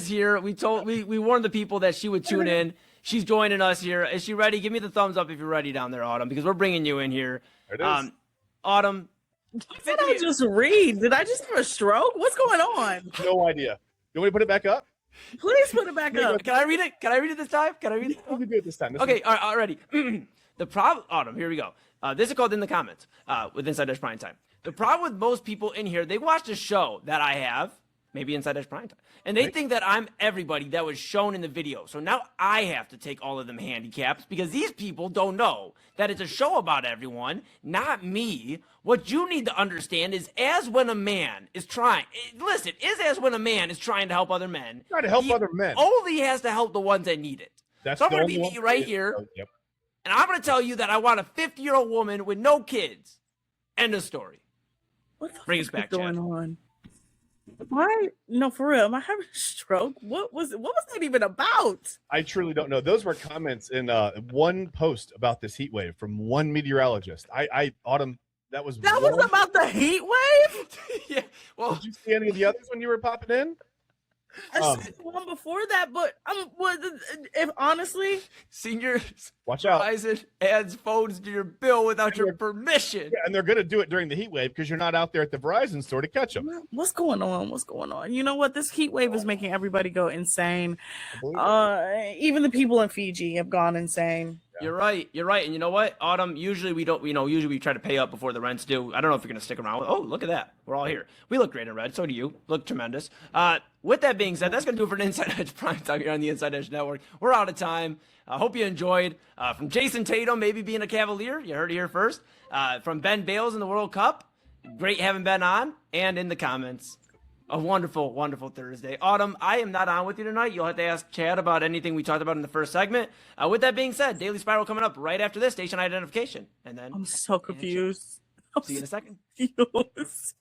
is here. We warned the people that she would tune in. She's joining us here. Is she ready? Give me the thumbs up if you're ready down there, Autumn, because we're bringing you in here. There it is. Autumn. What did I just read? Did I just have a stroke? What's going on? No idea. You want me to put it back up? Please put it back up. Can I read it? Can I read it this time? Can I read it? You can do it this time. Okay, all ready. The problem, Autumn, here we go. This is called In the Comments with Inside Dash Prime Time. The problem with most people in here, they watched a show that I have, maybe Inside Dash Prime Time, and they think that I'm everybody that was shown in the video. So now I have to take all of them handicaps because these people don't know that it's a show about everyone, not me. What you need to understand is as when a man is trying to help other men. Try to help other men. Only has to help the ones that need it. That's So I'm going to be me right here. Yep. And I'm going to tell you that I want a 50-year-old woman with no kids. End of story. What the Bring us fuck back, is going Chad. on? Why? No, for real. Am I having a stroke? What was that even about? I truly don't know. Those were comments in one post about this heat wave from one meteorologist. Autumn, that was about the heat wave? Yeah. Well, Did you see any of the others when you were popping in? I said one before that, but if honestly, seniors, Watch out. Verizon adds phones to your bill without your permission. Yeah, and they're going to do it during the heat wave because you're not out there at the Verizon store to catch them. what's going on? What's going on? You know what? This heat wave is making everybody go insane. Even the people in Fiji have gone insane. You're right. And you know what, Autumn? Usually we don't. Usually we try to pay up before the rent's due. I don't know if you're gonna stick around. Oh, look at that. We're all here. We look great in red. So do you. Look tremendous. With that being said, that's gonna do it for an Inside Edge Prime Time here on the Inside Edge Network. We're out of time. I hope you enjoyed. From Jason Tatum, maybe being a Cavalier. You heard it here first. From Ben Bales in the World Cup. Great having Ben on. And in the comments. A wonderful, wonderful Thursday. Autumn, I am not on with you tonight. You'll have to ask Chad about anything we talked about in the first segment. With that being said, Daily Spiral coming up right after this, station identification. And then I'm so confused. see you in a second. Confused.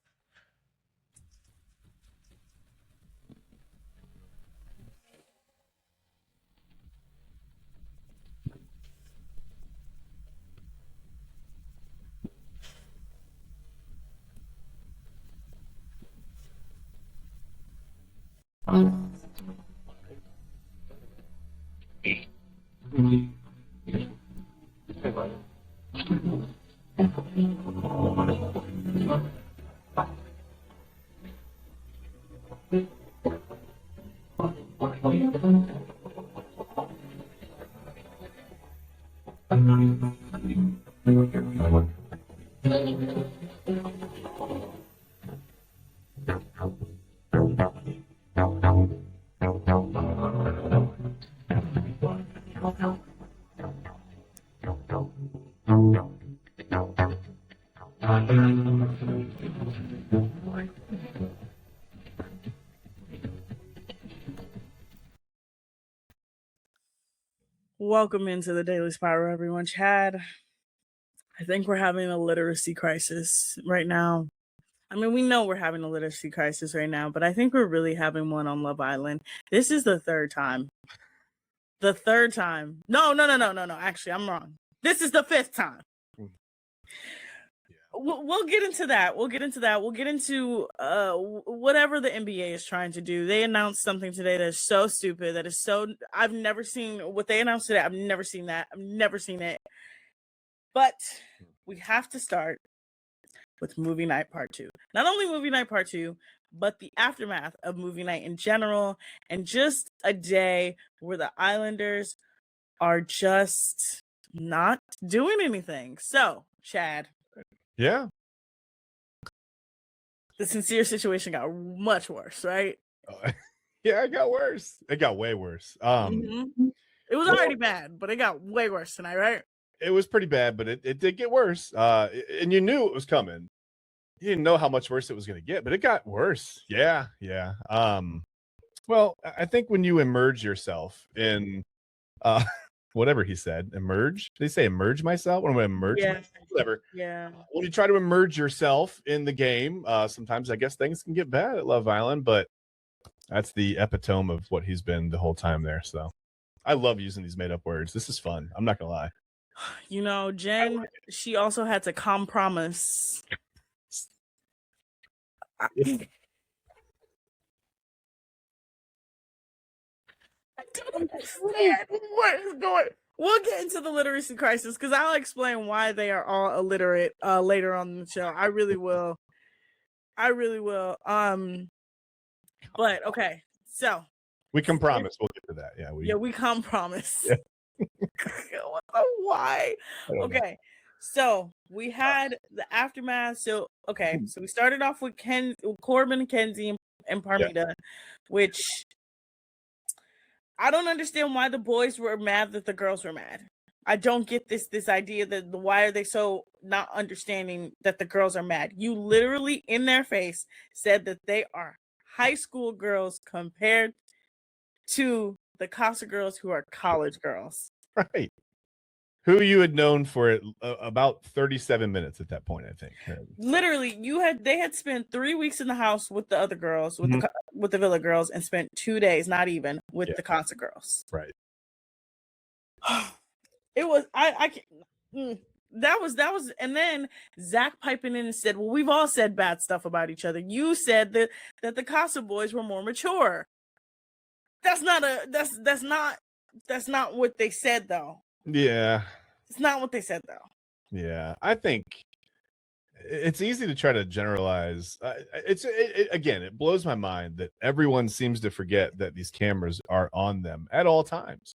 Welcome into the Daily Spiral, everyone. Chad, I think we're having a literacy crisis right now. I mean, we know we're having a literacy crisis right now, but I think we're really having one on Love Island. This is the third time. The third time. No. Actually, I'm wrong. This is the fifth time. We'll get into that. We'll get into whatever the NBA is trying to do. They announced something today that is so stupid. That is so. I've never seen what they announced today. I've never seen that. I've never seen it. But we have to start with Movie Night Part 2. Not only Movie Night Part 2, but the aftermath of Movie Night in general, and just a day where the Islanders are just not doing anything. So, Chad. Yeah. The sincere situation got much worse, right? Yeah, it got worse. It got way worse. It was already bad, but it got way worse tonight, right? It was pretty bad, but it did get worse. And you knew it was coming. You didn't know how much worse it was going to get, but it got worse. Yeah. Well, I think when you immerse yourself in whatever he said, emerge. Did they say emerge myself? When I'm going to emerge myself? Whatever. Yeah. When you try to emerge yourself in the game, sometimes I guess things can get bad at Love Island, but that's the epitome of what he's been the whole time there. So I love using these made up words. This is fun. I'm not going to lie. You know, Jen, she also had to compromise. I don't understand what is going. We'll get into the literacy crisis because I'll explain why they are all illiterate later on in the show. I really will. I really will. But okay, so We can promise we'll get to that. Yeah, we can't promise. Yeah. Why? I don't know. Okay, so we had the aftermath. So so we started off with Corbin, and Kenzie, and Parmita, which I don't understand why the boys were mad that the girls were mad. I don't get this idea that why are they so not understanding that the girls are mad? You literally in their face said that they are high school girls compared to the Casa girls who are college girls. Right. Who you had known for about 37 minutes at that point, I think. Literally, they had spent 3 weeks in the house with the other girls, with the Villa girls, and spent 2 days, not even, with the Casa girls. Right. It was I can't. That was, and then Zach piping in and said, "Well, we've all said bad stuff about each other. You said that the Casa boys were more mature." That's not what they said though. Yeah. It's not what they said though. Yeah, I think it's easy to try to generalize. Again, it blows my mind that everyone seems to forget that these cameras are on them at all times.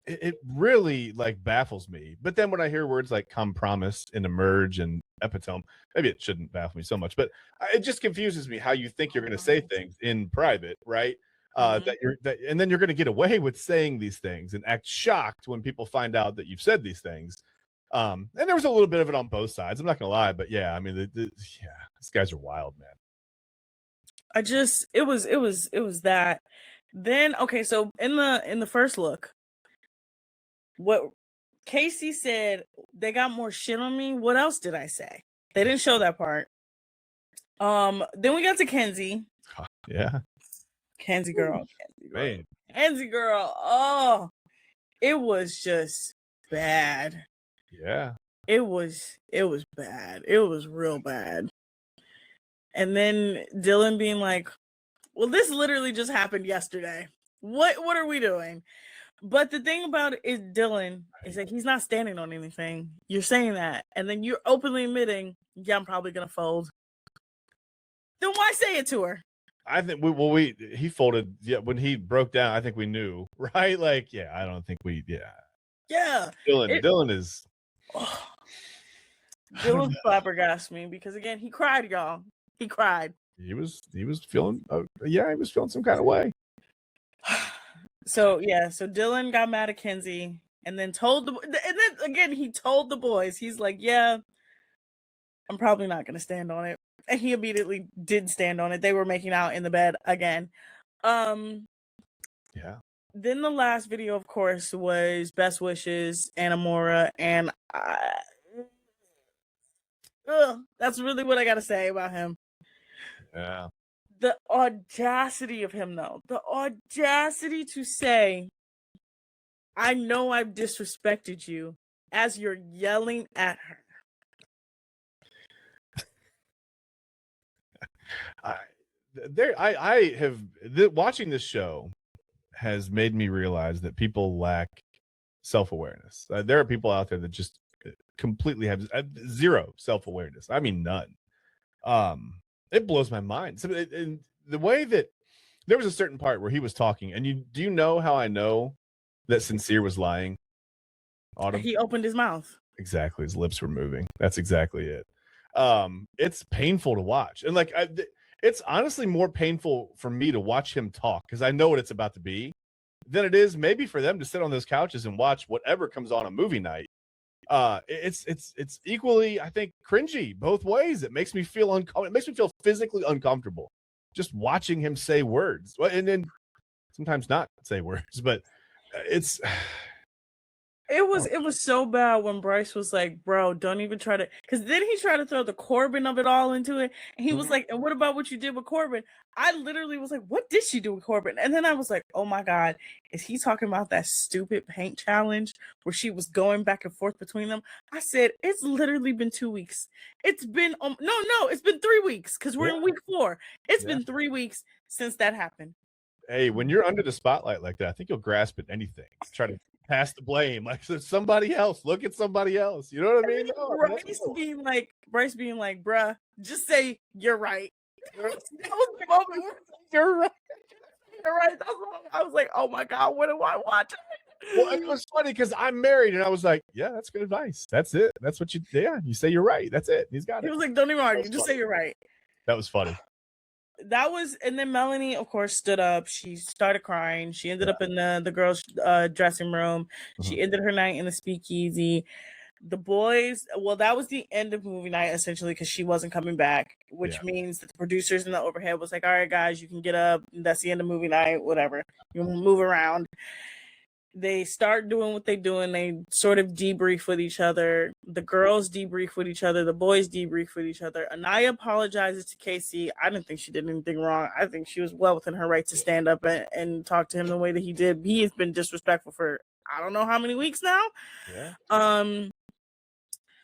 It really like baffles me. But then when I hear words like compromise and emerge and epitome, maybe it shouldn't baffle me so much, but it just confuses me how you think you're going to say things in private, right? And then you're going to get away with saying these things and act shocked when people find out that you've said these things. And there was a little bit of it on both sides. I'm not going to lie, but yeah, I mean, these guys are wild, man. It was that. Then okay, so in the first look, what Casey said, they got more shit on me. What else did I say? They didn't show that part. Then we got to Kenzie. Yeah. Kenzie girl. Man. Kenzie girl. Oh, it was just bad. Yeah. It was bad. It was real bad. And then Dylan being like, well, this literally just happened yesterday. What are we doing? But the thing about it is Dylan is that he's not standing on anything. You're saying that, and then you're openly admitting, yeah, I'm probably gonna fold. Then why say it to her? I think he folded. Yeah, when he broke down, I think we knew, right? Like, yeah, I don't think Yeah. Dylan is. Dylan flabbergasted me because again, he cried, y'all. He cried. He was feeling. He was feeling some kind of way. So Dylan got mad at Kenzie and then he told the boys, he's like, yeah, I'm probably not gonna stand on it. And he immediately did stand on it. They were making out in the bed again. Yeah. Then the last video, of course, was Best Wishes, Anamora, and that's really what I gotta say about him. Yeah. The audacity of him, though. The audacity to say, I know I've disrespected you, as you're yelling at her. Watching this show has made me realize that people lack self-awareness. There are people out there that just completely have zero self-awareness. I mean, none. It blows my mind. So, the way that there was a certain part where he was talking, and do you know how I know that Sincere was lying? Autumn? He opened his mouth. Exactly, his lips were moving. That's exactly it. It's painful to watch, and like it's honestly more painful for me to watch him talk because I know what it's about to be than it is maybe for them to sit on those couches and watch whatever comes on a movie night. It's equally, I think, cringy both ways. It makes me feel it makes me feel physically uncomfortable just watching him say words, and then sometimes not say words, but it was so bad when Bryce was like, bro, don't even try to, because then he tried to throw the Corbin of it all into it, and he was like, and what about what you did with Corbin? I literally was like, what did she do with Corbin? And then I was like, oh my god, is he talking about that stupid paint challenge where she was going back and forth between them? I said, it's literally been 2 weeks. It's been no, it's been 3 weeks because we're in week 4. It's been 3 weeks since that happened. Hey, when you're under the spotlight like that, I think you'll grasp at anything. Try to pass the blame. Like there's somebody else. Look at somebody else. You know what I mean? No, Bryce being like, bruh, just say you're right. That was the moment where you're right. You're right. That's the moment I was like, oh my God, what do I watch? Well, it was funny because I'm married, and I was like, "Yeah, that's good advice. That's it. That's what you. Yeah, you say you're right. That's it. He's got He it." was like, don't even argue, just say you're right. That was funny. And then Melanie, of course, stood up. She started crying. She ended up in the girls' dressing room. She ended her night in the speakeasy. The boys, well, that was the end of movie night essentially because she wasn't coming back, which means that the producers in the overhead was like, all right, guys, you can get up. That's the end of movie night, whatever. You move around. They start doing what they do, and they sort of debrief with each other. The girls debrief with each other. The boys debrief with each other. Anaya apologizes to Casey. I didn't think she did anything wrong. I think she was well within her right to stand up and talk to him the way that he did. He has been disrespectful for I don't know how many weeks now. Yeah.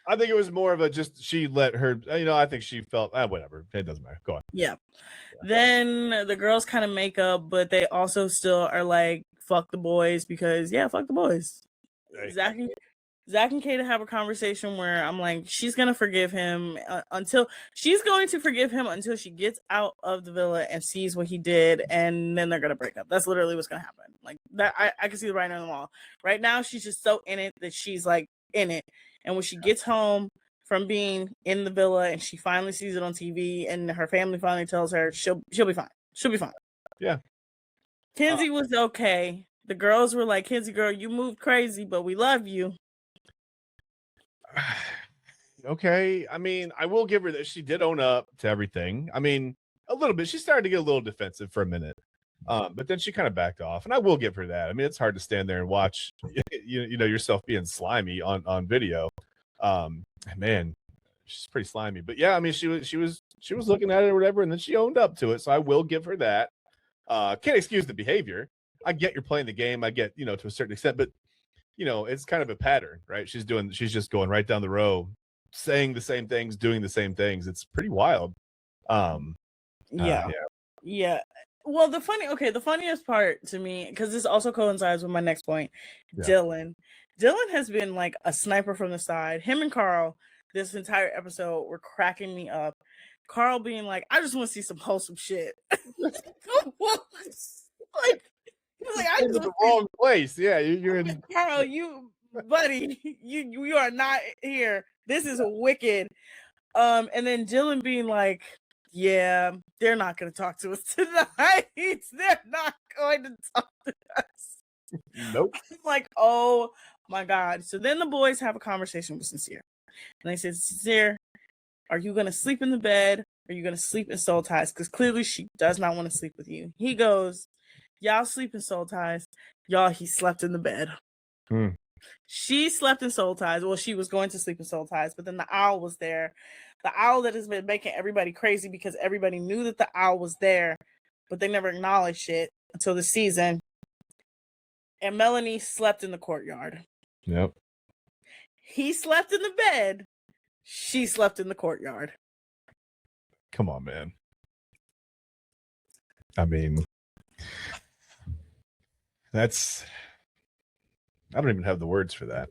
I think it was more of a just she let her. I think she felt whatever. It doesn't matter. Go on. Yeah. Then the girls kind of make up, but they also still are like, fuck the boys because fuck the boys. Right. Zach and Kata have a conversation where I'm like, she's gonna forgive him until she gets out of the villa and sees what he did, and then they're gonna break up. That's literally what's gonna happen. Like that, I can see the writing on the wall. Right now, she's just so in it that she's like in it, and when she gets home from being in the villa and she finally sees it on TV, and her family finally tells her she'll be fine. She'll be fine. Yeah. Kenzie was okay. The girls were like, Kenzie, girl, you moved crazy, but we love you. Okay. I mean, I will give her that she did own up to everything. I mean, a little bit. She started to get a little defensive for a minute. But then she kind of backed off, and I will give her that. I mean, it's hard to stand there and watch yourself being slimy on video. Man, she's pretty slimy. But yeah, I mean, she was looking at it or whatever, and then she owned up to it. So I will give her that. Can't excuse the behavior. I get you're playing the game. I get, to a certain extent, but it's kind of a pattern, right? She's just going right down the row, saying the same things, doing the same things. It's pretty wild. Yeah. Well, the funniest part to me, because this also coincides with my next point, Dylan has been like a sniper from the side. Him and Carl, this entire episode, were cracking me up. Carl being like, I just want to see some wholesome shit. Like, I was in the wrong place. Yeah, you're in. Carl, buddy, you are not here. This is wicked. And then Dylan being like, yeah, they're not going to talk to us tonight. They're not going to talk to us. Nope. I'm like, oh my God. So then the boys have a conversation with Sincere. And they say, Sincere, are you going to sleep in the bed? Or are you going to sleep in soul ties? Because clearly she does not want to sleep with you. He goes, y'all sleep in soul ties. Y'all, he slept in the bed. She slept in soul ties. Well, she was going to sleep in soul ties, but then the owl was there. The owl that has been making everybody crazy because everybody knew that the owl was there, but they never acknowledged it until the season. And Melanie slept in the courtyard. Yep. He slept in the bed. She slept in the courtyard. Come on, man. I mean, I don't even have the words for that.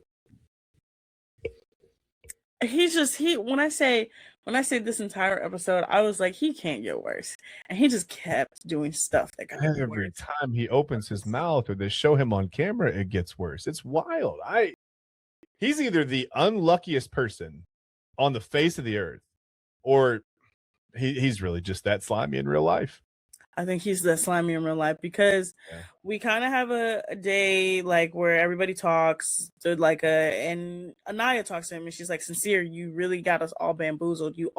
When I say this entire episode, I was like, he can't get worse. And he just kept doing stuff that got every worse. Time he opens his mouth or they show him on camera, it gets worse. It's wild. He's either the unluckiest person on the face of the earth, or he's really just that slimy in real life. I think he's that slimy in real life because we kind of have a day like where everybody talks to and Anaya talks to him and she's like, Sincere, you really got us all bamboozled. You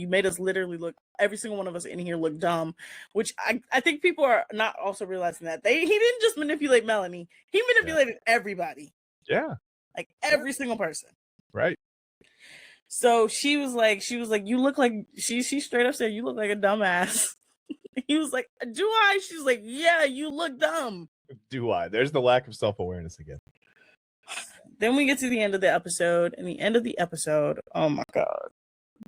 made us literally look, every single one of us in here look dumb, which I think people are not also realizing that he didn't just manipulate Melanie. He manipulated everybody. Yeah. Like every single person. Right. So she was like, you look like, she straight up said, you look like a dumbass. He was like, do I? She's like, yeah, you look dumb. Do I? There's the lack of self-awareness again. Then we get to the end of the episode, and the end of the episode, oh my God.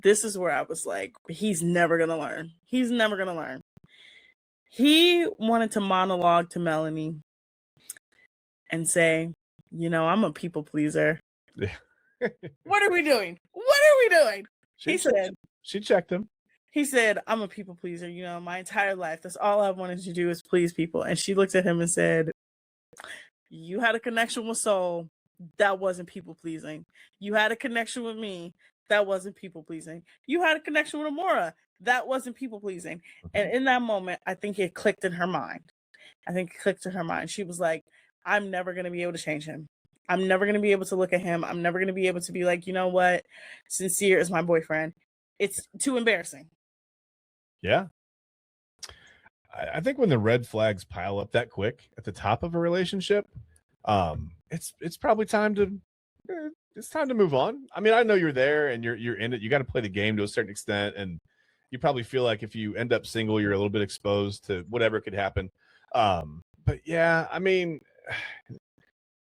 This is where I was like, he's never going to learn. He's never going to learn. He wanted to monologue to Melanie and say, I'm a people pleaser. Yeah. What are we doing? What are we doing? She checked him. He said, I'm a people pleaser, my entire life. That's all I wanted to do is please people. And she looked at him and said, you had a connection with Soul. That wasn't people pleasing. You had a connection with me. That wasn't people pleasing. You had a connection with Amora. That wasn't people pleasing. And in that moment, I think it clicked in her mind. She was like, I'm never going to be able to change him. I'm never going to be able to look at him. I'm never going to be able to be like, you know what? Sincere is my boyfriend. It's too embarrassing. Yeah. I think when the red flags pile up that quick at the top of a relationship, it's probably time to move on. I mean, I know you're there and you're in it. You got to play the game to a certain extent, and you probably feel like if you end up single, you're a little bit exposed to whatever could happen. But yeah, I mean,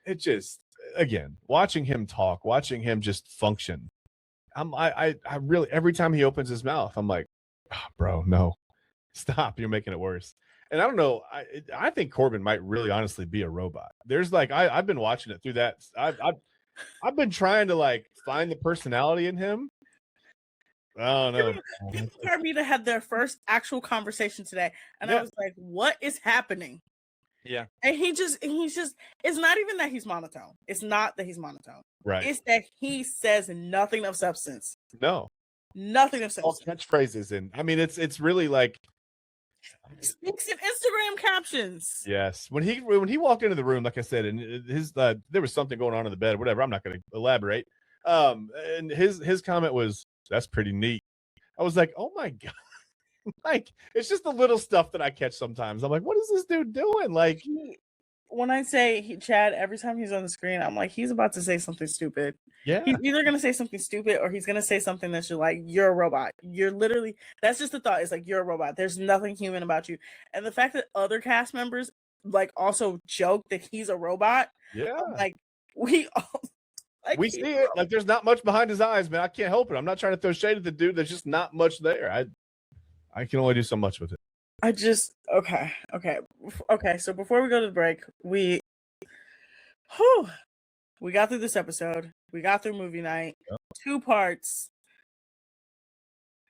it just, again, watching him talk, watching him just function. I really, every time he opens his mouth, I'm like, oh, bro, no, stop. You're making it worse. And I don't know. I think Corbin might really honestly be a robot. There's like, I've been watching it through that. I've been trying to like find the personality in him. I don't know. People heard me to have their first actual conversation today. And I was like, what is happening? Yeah. And he's just, it's not even that he's monotone. It's not that he's monotone. Right. It's that he says nothing of substance. No. Nothing of All substance. catchphrases. And I mean, it's really like, speaks in Instagram captions. Yes. When he walked into the room, like I said, and his there was something going on in the bed, whatever. I'm not going to elaborate. And his comment was, "That's pretty neat." I was like, "Oh my god!" Like, it's just the little stuff that I catch sometimes. I'm like, "What is this dude doing?" Like, when I say Chad, every time he's on the screen, I'm like, he's about to say something stupid. Yeah. He's either going to say something stupid or he's going to say something that's just like, you're a robot. You're literally, that's just the thought. It's like, you're a robot. There's nothing human about you. And the fact that other cast members like also joke that he's a robot. Yeah. Like, we all, like, we see it. Like, there's not much behind his eyes, man. I can't help it. I'm not trying to throw shade at the dude. There's just not much there. I can only do so much with it. Okay. So before we go to the break, we got through this episode. We got through movie night. Yep. 2 parts.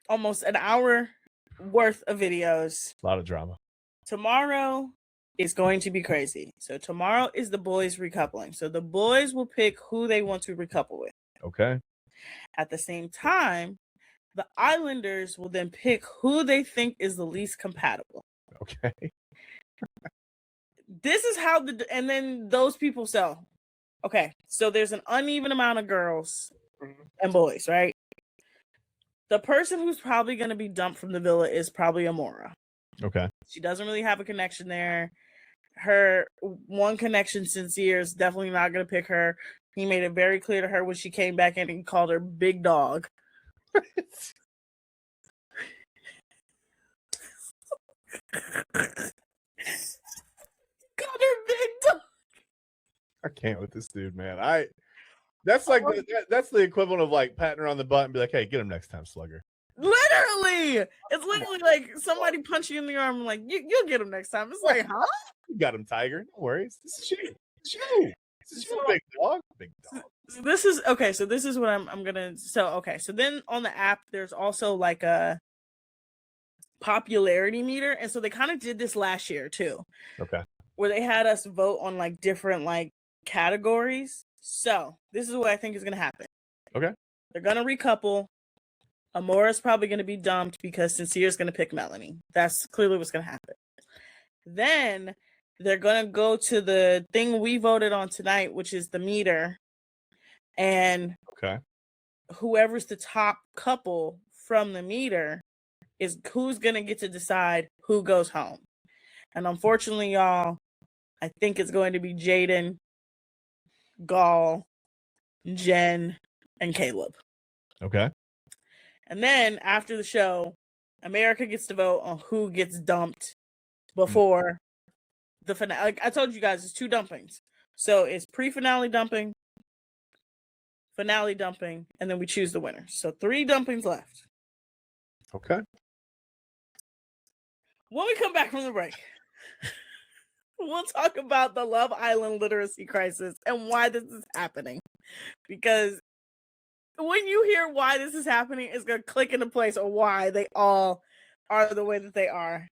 Almost an hour worth of videos. A lot of drama. Tomorrow is going to be crazy. So tomorrow is the boys recoupling. So the boys will pick who they want to recouple with. Okay. At the same time, the Islanders will then pick who they think is the least compatible. Okay. This is how and then those people sell. Okay, so there's an uneven amount of girls and boys, right? The person who's probably going to be dumped from the villa is probably Amora. Okay. She doesn't really have a connection there. Her one connection, Sincere, is definitely not going to pick her. He made it very clear to her when she came back in and he called her Big Dog. Called her Big Dog. I can't with this dude, man. That's like that's the equivalent of like patting her on the butt and be like, "Hey, get him next time, slugger." Literally, it's literally like somebody punch you in the arm, like you'll get him next time. It's like, huh? You got him, Tiger. No worries. This is you. This is you, big dog. Big dog. So this is okay. So this is what I'm gonna. So okay. So then on the app, there's also like a popularity meter, and so they kind of did this last year too. Okay. Where they had us vote on like different like categories. So this is what I think is gonna happen. Okay. They're gonna recouple. Amora's probably gonna be dumped because Sincere's gonna pick Melanie. That's clearly what's gonna happen. Then they're gonna go to the thing we voted on tonight, which is the meter. And okay, whoever's the top couple from the meter is who's gonna get to decide who goes home. And unfortunately, y'all, I think it's going to be Jaden, Gall, Jen, and Caleb. Okay. And then after the show, America gets to vote on who gets dumped before the finale. Like I told you guys, it's 2 dumpings. So it's pre-finale dumping, finale dumping, and then we choose the winner. So 3 dumpings left. Okay. When we come back from the break, we'll talk about the Love Island literacy crisis and why this is happening. Because when you hear why this is happening, it's going to click into place on why they all are the way that they are.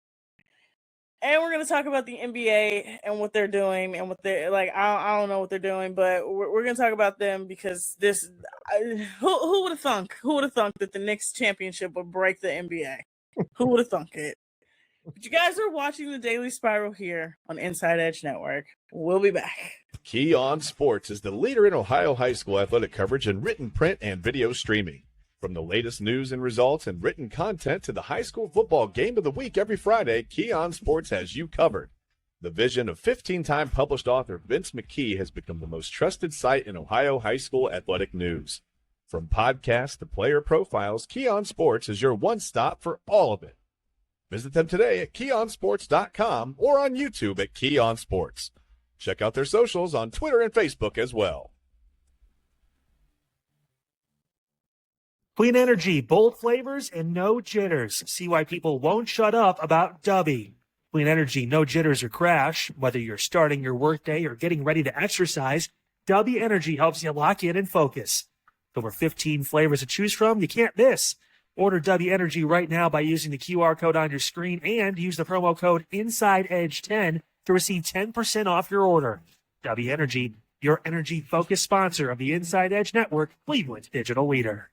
And we're going to talk about the NBA and what they're doing and what they're like. I don't know what they're doing, but we're going to talk about them because who would have thunk? Who would have thunk that the Knicks championship would break the NBA? Who would have thunk it? But you guys are watching the Daily Spiral here on Inside Edge Network. We'll be back. Key On Sports is the leader in Ohio high school athletic coverage in written, print, and video streaming. From the latest news and results and written content to the high school football game of the week every Friday, Key On Sports has you covered. The vision of 15-time published author Vince McKee has become the most trusted site in Ohio high school athletic news. From podcasts to player profiles, Key On Sports is your one-stop for all of it. Visit them today at keyonsports.com or on YouTube at Key On Sports. Check out their socials on Twitter and Facebook as well. Clean energy, bold flavors, and no jitters. See why people won't shut up about Dubby. Clean energy, no jitters or crash. Whether you're starting your workday or getting ready to exercise, Dubby Energy helps you lock in and focus. With over 15 flavors to choose from, you can't miss. Order Dubby Energy right now by using the QR code on your screen and use the promo code InsideEdge10 to receive 10% off your order. Dubby Energy, your energy-focused sponsor of the Inside Edge Network, Cleveland's digital leader.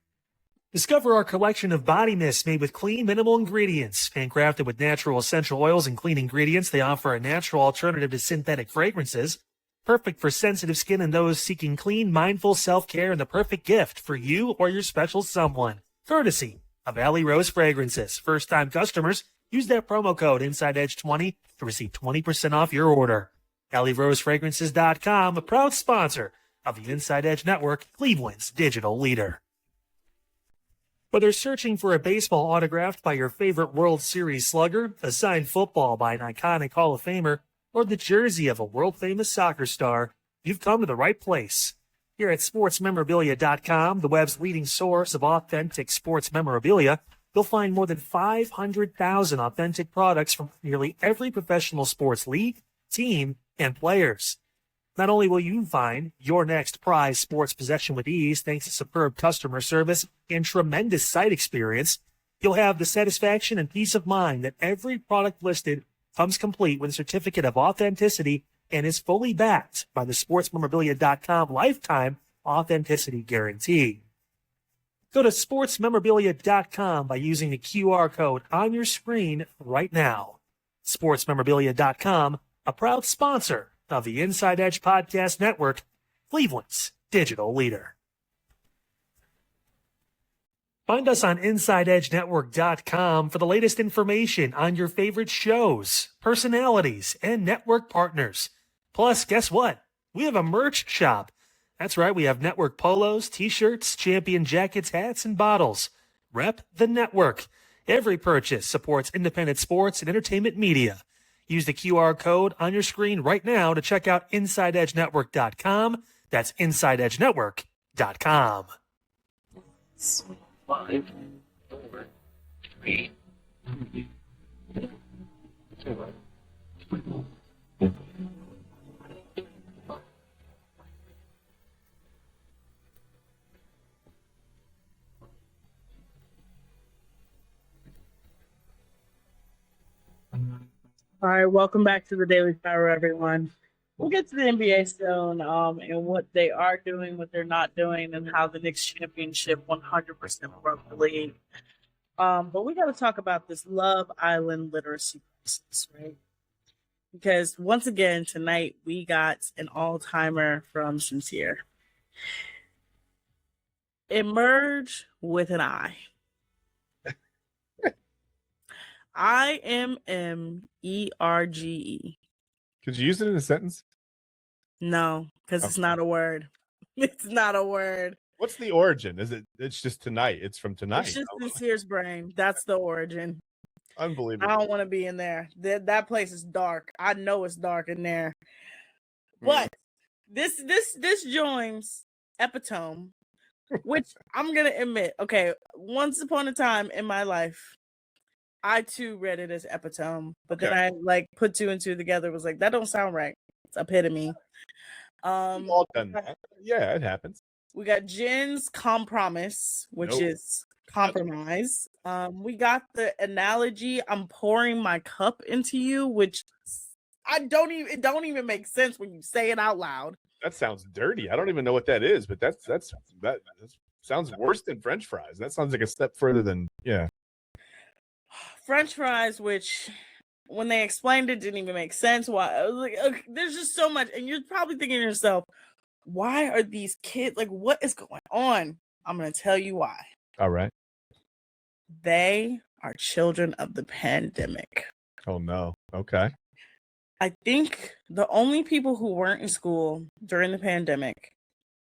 Discover our collection of body mists made with clean, minimal ingredients. Handcrafted with natural essential oils and clean ingredients, they offer a natural alternative to synthetic fragrances. Perfect for sensitive skin and those seeking clean, mindful self-care, and the perfect gift for you or your special someone. Courtesy of Alley Rose Fragrances. First-time customers, use that promo code InsideEdge20 to receive 20% off your order. AlleyRoseFragrances.com, a proud sponsor of the Inside Edge Network, Cleveland's digital leader. Whether searching for a baseball autographed by your favorite World Series slugger, a signed football by an iconic Hall of Famer, or the jersey of a world-famous soccer star, you've come to the right place. Here at SportsMemorabilia.com, the web's leading source of authentic sports memorabilia, you'll find more than 500,000 authentic products from nearly every professional sports league, team, and players. Not only will you find your next prized sports possession with ease thanks to superb customer service and tremendous site experience, you'll have the satisfaction and peace of mind that every product listed comes complete with a certificate of authenticity and is fully backed by the SportsMemorabilia.com lifetime authenticity guarantee. Go to SportsMemorabilia.com by using the QR code on your screen right now. SportsMemorabilia.com, a proud sponsor of the Inside Edge Podcast Network, Cleveland's digital leader. Find us on InsideEdgeNetwork.com for the latest information on your favorite shows, personalities, and network partners. Plus, guess what? We have a merch shop. That's right, we have network polos, t-shirts, champion jackets, hats, and bottles. Rep the network. Every purchase supports independent sports and entertainment media. Use the QR code on your screen right now to check out InsideEdgeNetwork.com. That's InsideEdgeNetwork.com. 5, 4, 3, 2, 1. All right, welcome back to the Daily Spiral, everyone. We'll get to the NBA soon, and what they are doing, what they're not doing, and how the Knicks championship 100% broke the league. But we got to talk about this Love Island literacy crisis, right? Because once again, tonight we got an all-timer from Sincere. Emerge with an I. IMMERGE. Could you use it in a sentence? No, because it's not a word. It's not a word. What's the origin? It's just tonight. It's from tonight. It's just Sincere's brain. That's the origin. Unbelievable. I don't want to be in there. That place is dark. I know it's dark in there. But this joins Epitome, which I'm gonna admit, okay, once upon a time in my life, I too read it as epitome, but Okay. then I like put two and two together. Was like, that don't sound right. It's epitome. We've all done that. Yeah, it happens. We got Jin's compromise, which Nope. is compromise. We got the analogy, I'm pouring my cup into you, which it don't even make sense when you say it out loud. That sounds dirty. I don't even know what that is, but that sounds worse than French fries. That sounds like a step further than French fries, which when they explained it didn't even make sense. Why? I was like, okay, there's just so much, and you're probably thinking to yourself, why are these kids like? What is going on? I'm gonna tell you why. All right. They are children of the pandemic. Oh no. Okay. I think the only people who weren't in school during the pandemic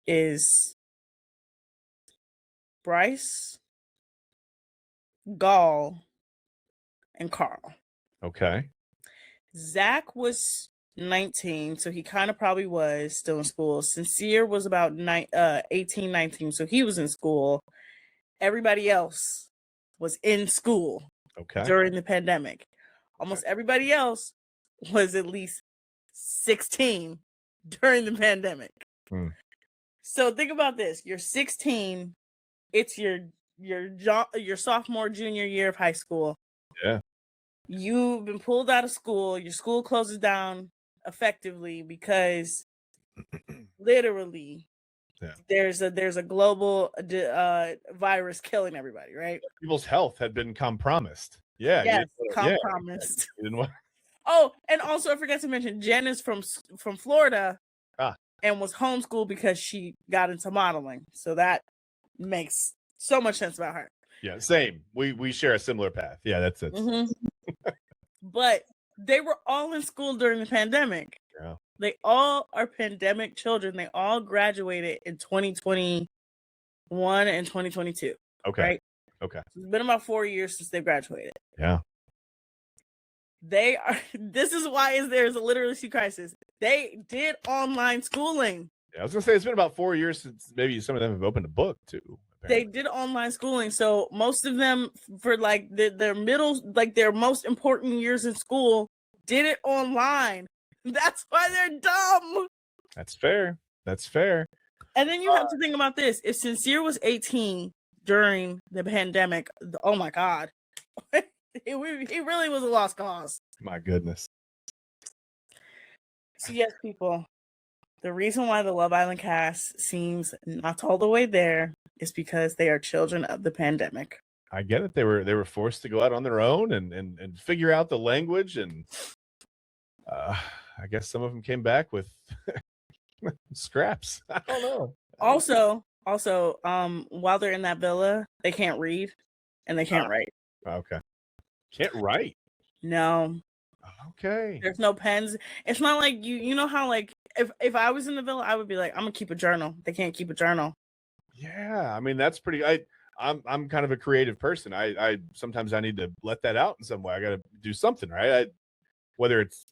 is Bryce, Gall, and Carl. Okay. Zach was 19, so he kind of probably was still in school. Sincere was about 18, 19, so he was in school. Everybody else was in school Okay. during the pandemic. Almost everybody else was at least 16 during the pandemic. Hmm. So think about this. You're 16. It's your sophomore, junior year of high school. Yeah. You've been pulled out of school. Your school closes down effectively because literally there's a global virus killing everybody, right? People's health had been compromised. Yeah. Yes, Yeah. compromised. You didn't want- Oh, and also I forgot to mention Jen is from Florida and was homeschooled because she got into modeling. So that makes so much sense about her. Yeah, same. We share a similar path. Yeah, that's it. Mhm. But they were all in school during the pandemic. Yeah. They all are pandemic children. They all graduated in 2021 and 2022. Okay. Right? Okay. So it's been about 4 years since they graduated. Yeah. They are. This is why there's a literacy crisis. They did online schooling. Yeah, I was gonna say it's been about 4 years since maybe some of them have opened a book too. They did online schooling, so most of them for like their middle, like their most important years in school, did it online. That's why they're dumb. That's fair. That's fair. And then you have to think about this: if Sincere was 18 during the pandemic, oh my god, he really was a lost cause. My goodness. So yes, people, the reason why the Love Island cast seems not all the way there is because they are children of the pandemic. I get it. They were forced to go out on their own and figure out the language, and I guess some of them came back with scraps. I don't know. Also, while they're in that villa, they can't read and they can't write. Okay. Can't write. No. Okay. There's no pens. It's not like you know how like if I was in the villa, I would be like, I'm gonna keep a journal. They can't keep a journal. Yeah, I mean that's pretty. I'm kind of a creative person. I sometimes I need to let that out in some way. I got to do something, right? Whether it's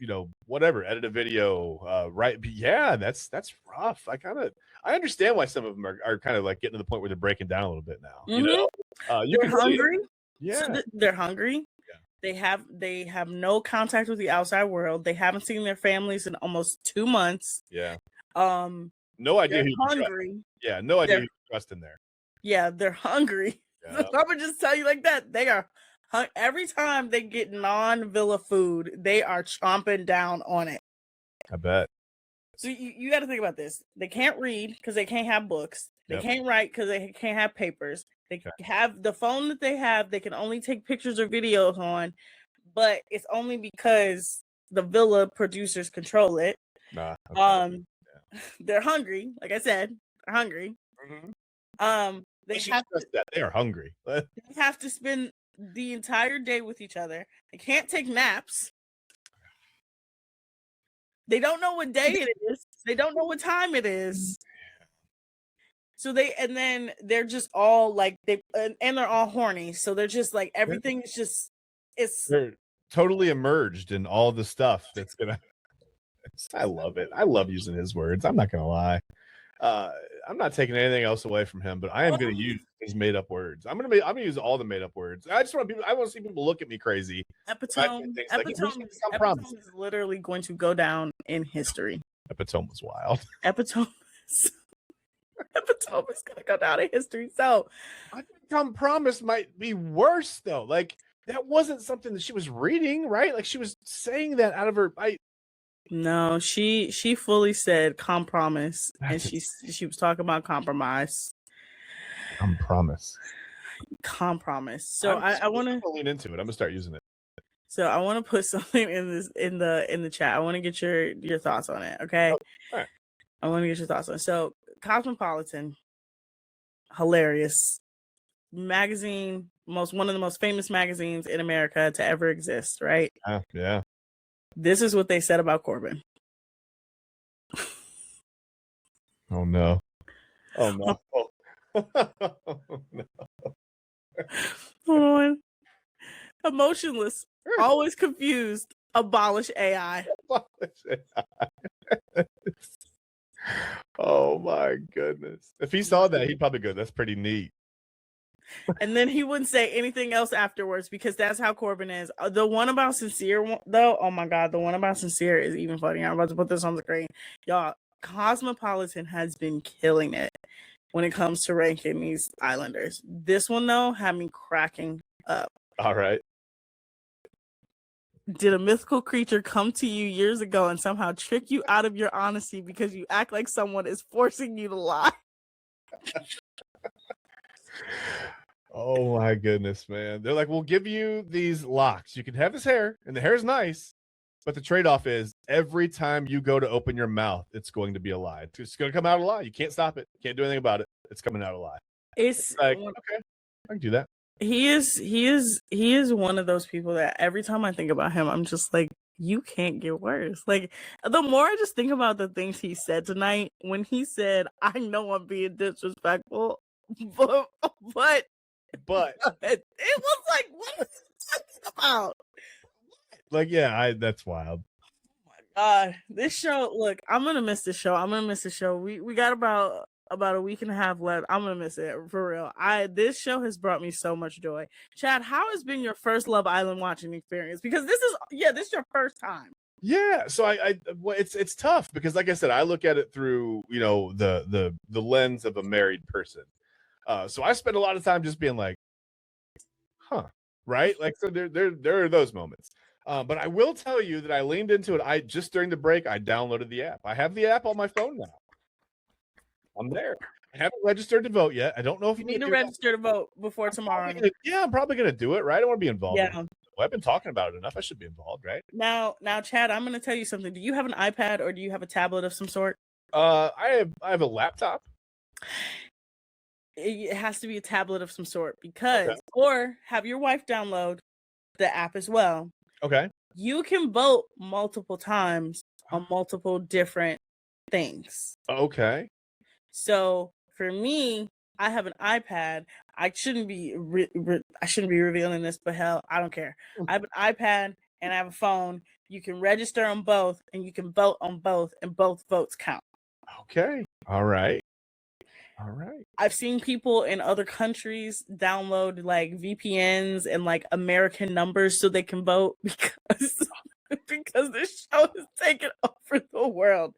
whatever, edit a video, right? But yeah, that's rough. I understand why some of them are kind of like getting to the point where they're breaking down a little bit now. They're hungry. Yeah, so they're hungry. Yeah. They have no contact with the outside world. They haven't seen their families in almost 2 months. Yeah. No idea they're who to hungry. Yeah, no idea who to trust in there. Yeah, they're hungry. Yeah. So I'm gonna just tell you like that. They are every time they get non-villa food, they are chomping down on it. I bet. So you got to think about this. They can't read because they can't have books. They Yep. can't write because they can't have papers. They have the phone that they have. They can only take pictures or videos on, but it's only because the villa producers control it. Nah. Okay. They're hungry. Like I said, they're hungry. Mm-hmm. They have that they are hungry. they have to spend the entire day with each other. They can't take naps. They don't know what day it is. They don't know what time it is. So they're just all like and they're all horny. So they're just like everything is just they're totally immersed in all the stuff that's gonna. I love it. I love using his words. I'm not gonna lie. I'm not taking anything else away from him, but I am going to use his made up words. I'm going to use all the made up words. I want to see people look at me crazy. Epitome is literally going to go down in history. Epitome was wild. Epitome is going to go down in history. So, I think promise might be worse though. Like that wasn't something that she was reading, right? Like she was saying that out of her. No, she fully said compromise, and she was talking about compromise. Compromise. So I want to lean into it. I'm gonna start using it. So I want to put something in the chat. I want to get your thoughts on it. Okay. Oh, all right. I want to get your thoughts on it. So Cosmopolitan, hilarious magazine, one of the most famous magazines in America to ever exist. Right. Yeah. This is what they said about Corbin. Oh no. Oh no. Oh, no. Hold on. Emotionless, always confused, abolish AI. Oh my goodness. If he saw that, he'd probably go, that's pretty neat. And then he wouldn't say anything else afterwards because that's how Corbin is. The one about Sincere, though, oh my God, the one about Sincere is even funny. I'm about to put this on the screen. Y'all, Cosmopolitan has been killing it when it comes to ranking these Islanders. This one, though, had me cracking up. All right. Did a mythical creature come to you years ago and somehow trick you out of your honesty because you act like someone is forcing you to lie? Oh my goodness, man. They're like, we'll give you these locks. You can have this hair, and the hair is nice, but the trade-off is every time you go to open your mouth, it's going to be a lie. It's going to come out a lie. You can't stop it. Can't do anything about it. It's coming out a lie. It's like, okay, I can do that. He is one of those people that every time I think about him, I'm just like, you can't get worse. Like, the more I just think about the things he said tonight, when he said, I know I'm being disrespectful, but it was like, what is he talking about? Like, yeah, that's wild. Oh my God. This show, look, I'm gonna miss this show. We got about a week and a half left. I'm gonna miss it for real. This show has brought me so much joy. Chad, how has been your first Love Island watching experience? Because this is your first time. Yeah, so it's tough because, like I said, I look at it through the lens of a married person. So I spend a lot of time just being like, huh, right? Like, so there are those moments. But I will tell you that I leaned into it. I just during the break, I downloaded the app. I have the app on my phone now. I'm there. I haven't registered to vote yet. I don't know if you need to register to vote before tomorrow. I'm probably gonna do it, right? I want to be involved. Yeah. I've been talking about it enough. I should be involved, right? Now, Chad, I'm gonna tell you something. Do you have an iPad or do you have a tablet of some sort? I have a laptop. It has to be a tablet of some sort because, or have your wife download the app as well. Okay. You can vote multiple times on multiple different things. Okay. So for me, I have an iPad. I shouldn't be revealing this, but hell, I don't care. I have an iPad and I have a phone. You can register on both, and you can vote on both, and both votes count. Okay. All right. I've seen people in other countries download like VPNs and like American numbers so they can vote because this show is taking over the world.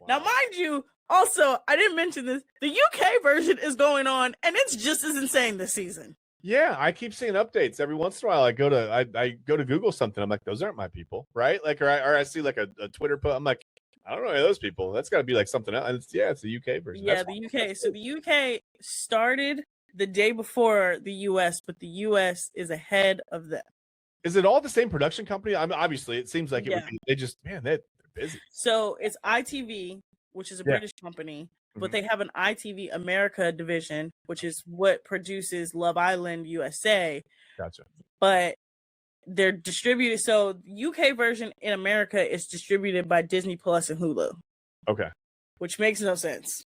Wow. Now, mind you, also, I didn't mention this, the UK version is going on, and it's just as insane this season. Yeah, I keep seeing updates every once in a while. I go to Google something. I'm like, those aren't my people, right? Like, or I see like a Twitter post. I'm like, I don't know any of those people. That's got to be like something else. And it's the UK version. Yeah, the UK. So the UK started the day before the US, but the US is ahead of them. Is it all the same production company? I mean, obviously, it seems like it would be. They just, they're busy. So it's ITV, which is a British company, but they have an ITV America division, which is what produces Love Island USA. Gotcha. But they're distributed. So UK version in America is distributed by Disney Plus and Hulu. Okay. Which makes no sense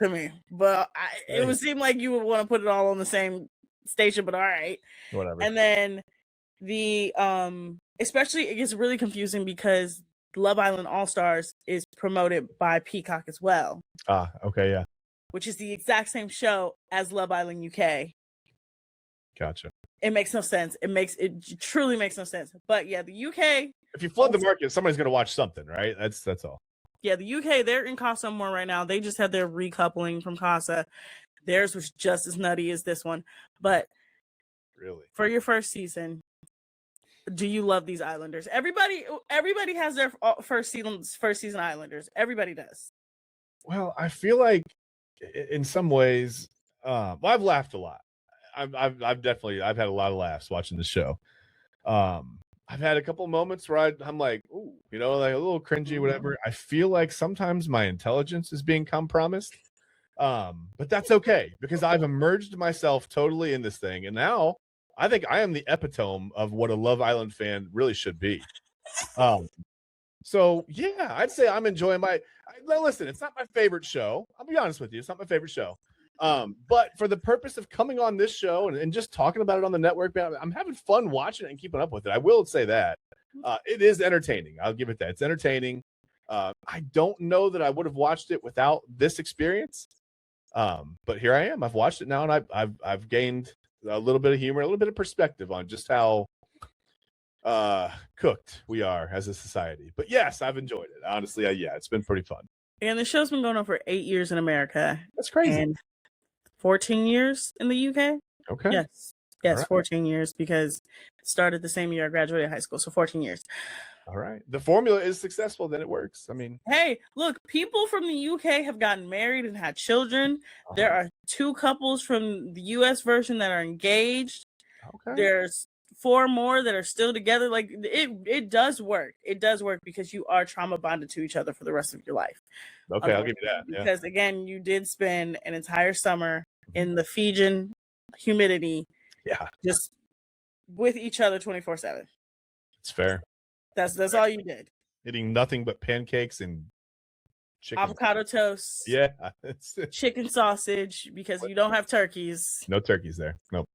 to me. But it would seem like you would want to put it all on the same station, but all right. Whatever. And then the especially it gets really confusing because Love Island All Stars is promoted by Peacock as well, Okay, yeah, which is the exact same show as Love Island UK. gotcha. It makes no sense. It truly makes no sense. But yeah, the UK, If you flood the market, somebody's gonna watch something, right? That's all. yeah, the UK, they're in Casa more right now. They just had their recoupling from Casa. Theirs was just as nutty as this one. But Really? for your first season, do you love these Islanders? Everybody has their first season Islanders. Everybody does. Well, I feel like in some ways, well, I've laughed a lot. I've definitely had a lot of laughs watching the show. I've had a couple moments where I'm like, ooh, like a little cringy, whatever. I feel like sometimes my intelligence is being compromised. But that's okay because I've immersed myself totally in this thing, and now I think I am the epitome of what a Love Island fan really should be. So yeah, I'd say I'm enjoying listen, it's not my favorite show. I'll be honest with you, it's not my favorite show. But for the purpose of coming on this show and just talking about it on the network, man, I'm having fun watching it and keeping up with it. I will say that. It is entertaining. I'll give it that. It's entertaining. I don't know that I would have watched it without this experience. But here I am. I've watched it now, and I've gained a little bit of humor, a little bit of perspective on just how cooked we are as a society. But yes, I've enjoyed it. Honestly, yeah, it's been pretty fun. And the show's been going on for 8 years in America. That's crazy. And 14 years in the UK. Okay. Yes, right. 14 years because it started the same year I graduated high school. So 14 years. All right. The formula is successful, then it works. I mean, hey, look, people from the UK have gotten married and had children. There are 2 couples from the US version that are engaged. Okay. There's 4 more that are still together. Like it does work. It does work because you are trauma bonded to each other for the rest of your life. Okay, I'll give you that. Yeah. Because again, you did spend an entire summer in the Fijian humidity. Yeah. Just with each other 24/7. It's fair. That's all you did. Eating nothing but pancakes and chicken. Avocado toast. Yeah. Chicken sausage because you don't have turkeys. No turkeys there. Nope.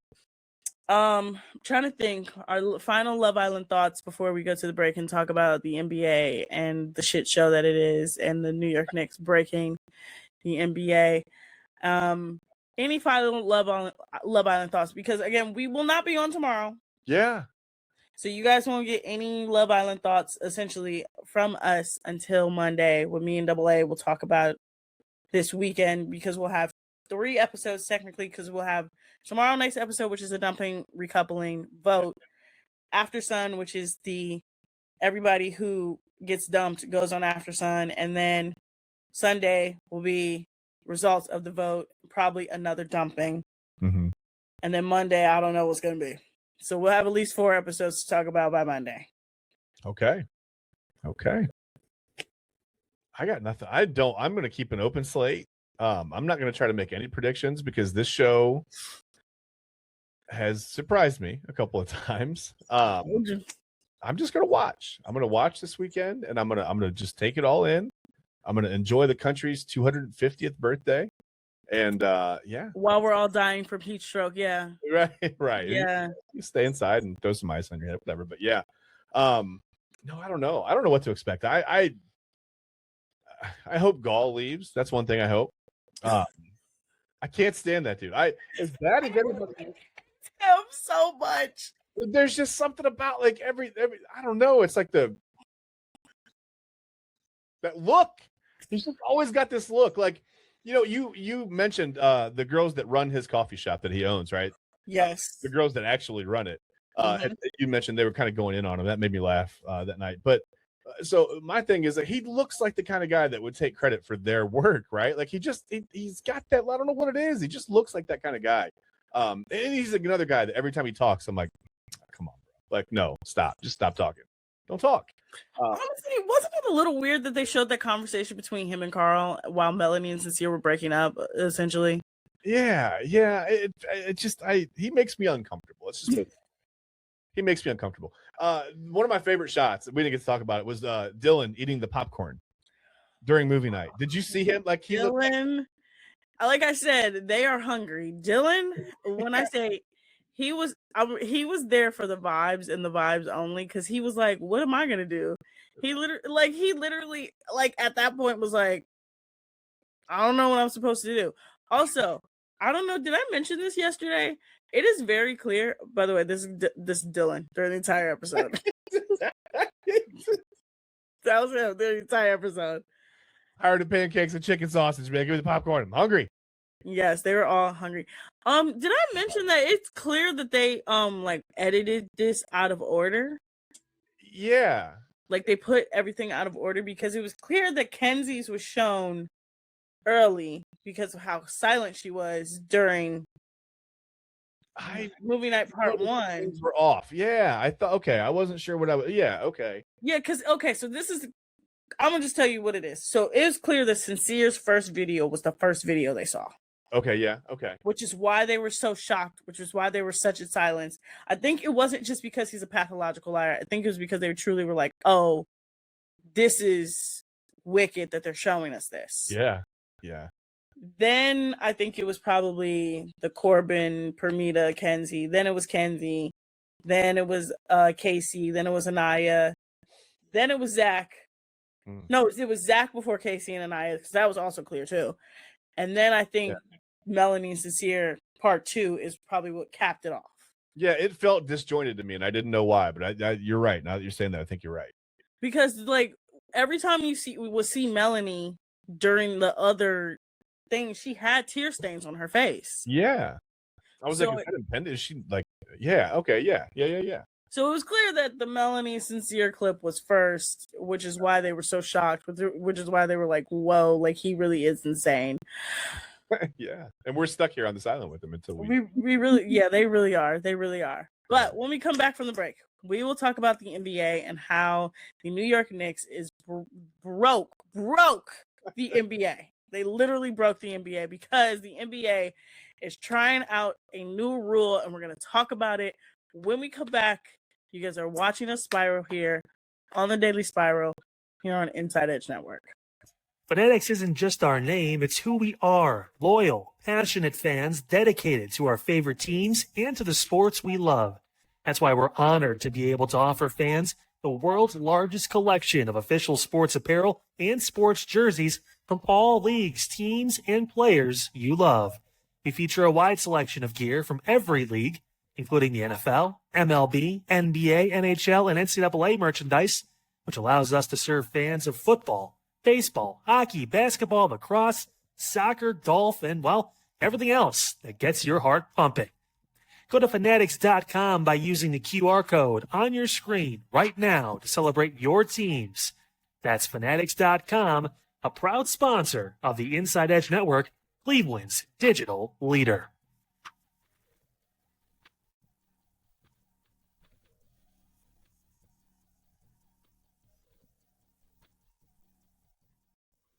Trying to think our final Love Island thoughts before we go to the break and talk about the NBA and the shit show that it is and the New York Knicks breaking the NBA. Any final Love Island thoughts? Because again, we will not be on tomorrow. Yeah. So you guys won't get any Love Island thoughts essentially from us until Monday when me and Double A will talk about this weekend because we'll have 3 episodes technically because we'll have tomorrow night's episode, which is a dumping, recoupling, vote. After Sun, which is the everybody who gets dumped goes on After Sun. And then Sunday will be results of the vote, probably another dumping. Mm-hmm. And then Monday, I don't know what's going to be. So we'll have at least 4 episodes to talk about by Monday. Okay. I got nothing. I'm going to keep an open slate. I'm not going to try to make any predictions because this show has surprised me a couple of times. I'm just going to watch. I'm going to watch this weekend and I'm going to just take it all in. I'm going to enjoy the country's 250th birthday. And yeah. While we're all dying from heat stroke, yeah. Right. Yeah. You stay inside and throw some ice on your head, whatever. But yeah. No, I don't know. I don't know what to expect. I hope Gall leaves. That's one thing I hope. I can't stand that dude. As bad as everybody him so much. There's just something about like every I don't know. It's like that look. He's just always got this look. Like, you mentioned the girls that run his coffee shop that he owns, right? Yes. The girls that actually run it. You mentioned they were kind of going in on him. That made me laugh that night. But so my thing is that he looks like the kind of guy that would take credit for their work, right? Like he's got that. I don't know what it is. He just looks like that kind of guy. And he's another guy that every time he talks, I'm like, come on, bro. Like, no, stop. Just stop talking. Don't talk. Honestly, wasn't it a little weird that they showed that conversation between him and Carl while Melanie and Sincere were breaking up, essentially? Yeah. He makes me uncomfortable. It's just he makes me uncomfortable. One of my favorite shots, we didn't get to talk about it, was Dylan eating the popcorn during movie night. Did you see him? Like Dylan, like I said, they are hungry. Dylan, when I say he was there for the vibes and the vibes only, because he was like, what am I gonna do? He literally, at that point was like, I don't know what I'm supposed to do. Also, I don't know. Did I mention this yesterday? It is very clear. By the way, this is Dylan during the entire episode. That was him during the entire episode. Tired of pancakes and chicken sausage, man. Give me the popcorn. I'm hungry. Yes, they were all hungry. Did I mention that it's clear that they edited this out of order? Yeah. Like they put everything out of order because it was clear that Kenzie's was shown early because of how silent she was during movie night part 1. Things were off. Yeah, I thought. Okay, I wasn't sure what I was. Yeah, okay. Yeah, because so this is. I'm gonna just tell you what it is. So it was clear that Sincere's first video was the first video they saw. Okay, yeah, okay. Which is why they were so shocked. Which is why they were such in silence. I think it wasn't just because he's a pathological liar. I think it was because they truly were like, "Oh, this is wicked that they're showing us this." Yeah, yeah. Then I think it was probably the Corbin, Permita, Kenzie. Then it was Kenzie. Then it was Casey. Then it was Anaya. Then it was Zach. No, it was Zach before Casey and Anaya, because that was also clear too. And then I think Melanie and Sincere part 2 is probably what capped it off. Yeah, it felt disjointed to me, and I didn't know why. But you're right. Now that you're saying that, I think you're right. Because every time we would see Melanie during the other thing, she had tear stains on her face. Yeah, I was like, is that impended? Is she like? Yeah. Okay. Yeah. So it was clear that the Melanie Sincere clip was first, which is why they were so shocked, which is why they were like, whoa, like he really is insane. Yeah. And we're stuck here on this island with him until we really, they really are. They really are. But when we come back from the break, we will talk about the NBA and how the New York Knicks is broke the NBA. They literally broke the NBA because the NBA is trying out a new rule, and we're going to talk about it when we come back. You guys are watching us spiral here on the Daily Spiral here on Inside Edge Network. Fanatics isn't just our name, it's who we are. Loyal, passionate fans dedicated to our favorite teams and to the sports we love. That's why we're honored to be able to offer fans the world's largest collection of official sports apparel and sports jerseys from all leagues, teams, and players you love. We feature a wide selection of gear from every league, including the NFL, MLB, NBA, NHL, and NCAA merchandise, which allows us to serve fans of football, baseball, hockey, basketball, lacrosse, soccer, golf, and, well, everything else that gets your heart pumping. Go to fanatics.com by using the QR code on your screen right now to celebrate your teams. That's fanatics.com, a proud sponsor of the Inside Edge Network, Cleveland's digital leader.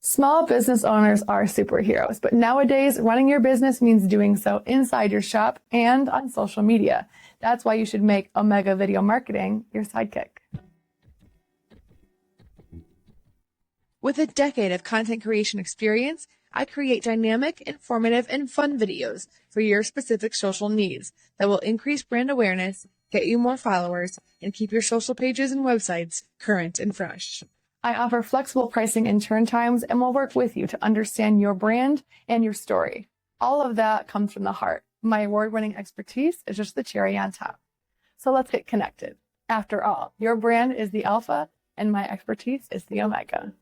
Small business owners are superheroes, but nowadays running your business means doing so inside your shop and on social media. That's why you should make Omega Video Marketing your sidekick. With a decade of content creation experience, I create dynamic, informative, and fun videos for your specific social needs that will increase brand awareness, get you more followers, and keep your social pages and websites current and fresh. I offer flexible pricing and turn times and will work with you to understand your brand and your story. All of that comes from the heart. My award-winning expertise is just the cherry on top. So let's get connected. After all, your brand is the alpha and my expertise is the omega.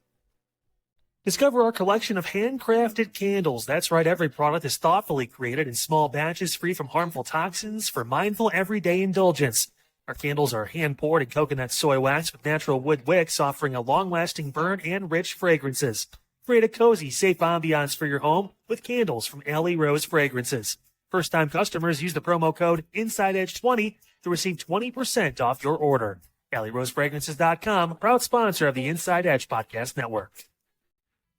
Discover our collection of handcrafted candles. That's right, every product is thoughtfully created in small batches free from harmful toxins for mindful everyday indulgence. Our candles are hand-poured in coconut soy wax with natural wood wicks, offering a long-lasting burn and rich fragrances. Create a cozy, safe ambiance for your home with candles from Alley Rose Fragrances. First-time customers use the promo code InsideEdge20 to receive 20% off your order. AlleyRoseFragrances.com, proud sponsor of the Inside Edge Podcast Network.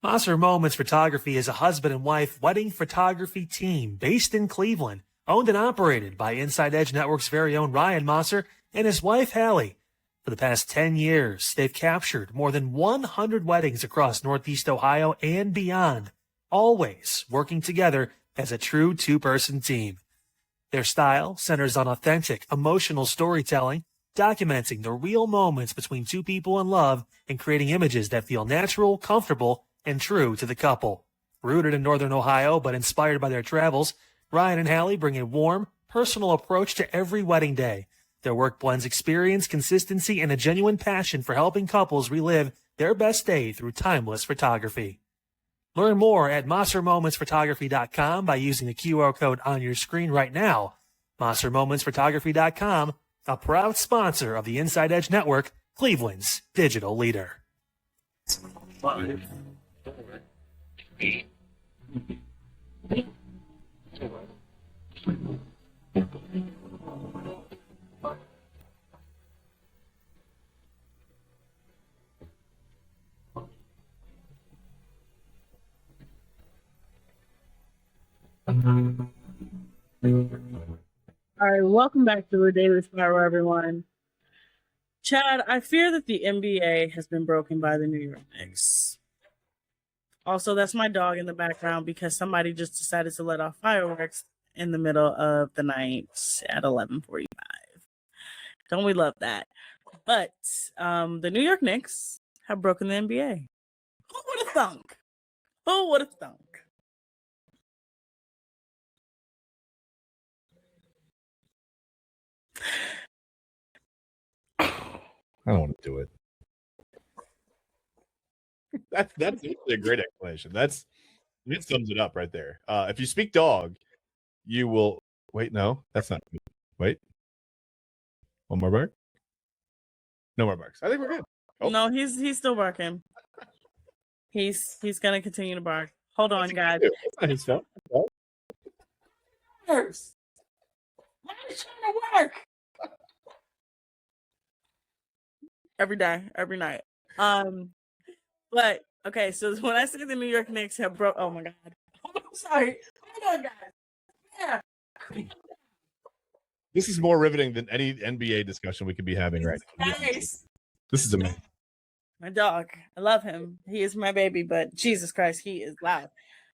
Mosser Moments Photography is a husband and wife wedding photography team based in Cleveland, owned and operated by Inside Edge Network's very own Ryan Mosser and his wife, Hallie. For the past 10 years, they've captured more than 100 weddings across Northeast Ohio and beyond, always working together as a true two-person team. Their style centers on authentic, emotional storytelling, documenting the real moments between two people in love and creating images that feel natural, comfortable, and true to the couple. Rooted in Northern Ohio but inspired by their travels, Ryan and Hallie bring a warm, personal approach to every wedding day. Their work blends experience, consistency, and a genuine passion for helping couples relive their best day through timeless photography. Learn more at monstermomentsphotography.com by using the QR code on your screen right now. monstermomentsphotography.com, a proud sponsor of the Inside Edge Network, Cleveland's digital leader. 5, 4, 3, 2, 1. All right, welcome back to the Daily Spiral, everyone. Chad, I fear that the NBA has been broken by the New York Knicks. Also, that's my dog in the background because somebody just decided to let off fireworks in the middle of the night at 11:45. Don't we love that? But the New York Knicks have broken the NBA. Who would have thunk? Who would have thunk? I don't want to do it. That's actually a great explanation. It sums it up right there. If you speak dog, you will wait. No, that's not good. Wait, one more bark. No more barks. I think we're good. Oh. No, he's still barking. He's gonna continue to bark. Hold on, guys. That's not his fault. First, why is trying to work? Every day, every night. But okay, so when I say the New York Knicks have broke, oh my god, I'm sorry. Hold on, guys. Yeah. This is more riveting than any NBA discussion we could be having right now. Guys, This is amazing. my dog, I love him. He is my baby, but Jesus Christ, he is loud.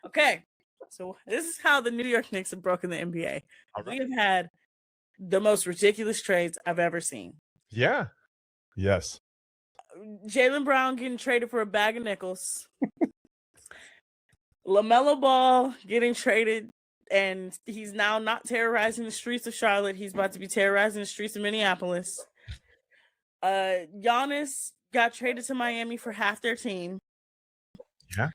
Okay, so this is how the New York Knicks have broken the NBA. All We right. have had the most ridiculous trades I've ever seen. Yeah. Yes. Jaylen Brown getting traded for a bag of nickels. LaMelo Ball getting traded, and he's now not terrorizing the streets of Charlotte. He's about to be terrorizing the streets of Minneapolis. Giannis got traded to Miami for half their team. Yeah.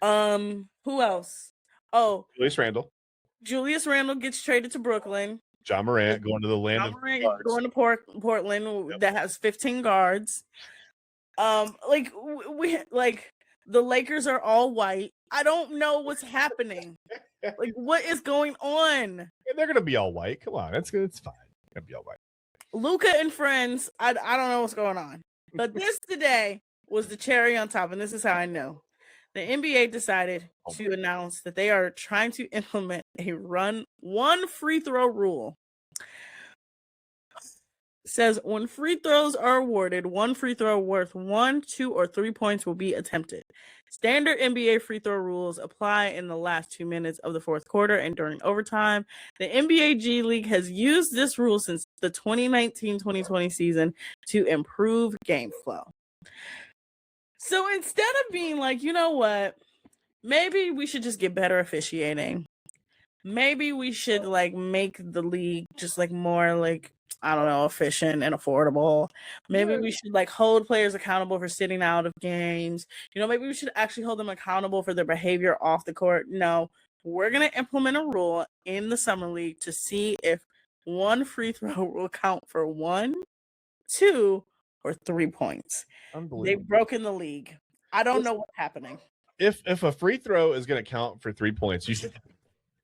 Who else? Oh, Julius Randle, gets traded to Brooklyn. John Morant going to the land John of Morant guards. going to Portland that has 15 guards. Like the Lakers are all white. I don't know what's happening. Like, what is going on? Yeah, they're gonna be all white. Come on, that's good. It's fine. They're gonna be all white. Luca and friends. I don't know what's going on. But this today was the cherry on top, and this is how I know. The NBA decided to announce that they are trying to implement a one free throw rule. It says when free throws are awarded, one free throw worth 1, 2, or 3 points will be attempted. Standard NBA free throw rules apply in the last 2 minutes of the fourth quarter and during overtime. The NBA G League has used this rule since the 2019-2020 season to improve game flow. So instead of being like, you know what, maybe we should just get better officiating. Maybe we should like make the league just like more like, I don't know, efficient and affordable. Maybe we should like hold players accountable for sitting out of games. You know, maybe we should actually hold them accountable for their behavior off the court. No, we're going to implement a rule in the summer league to see if one free throw will count for 1, 2, or 3 points. They've broken the league. I don't know what's happening. If a free throw is going to count for 3 points, you should be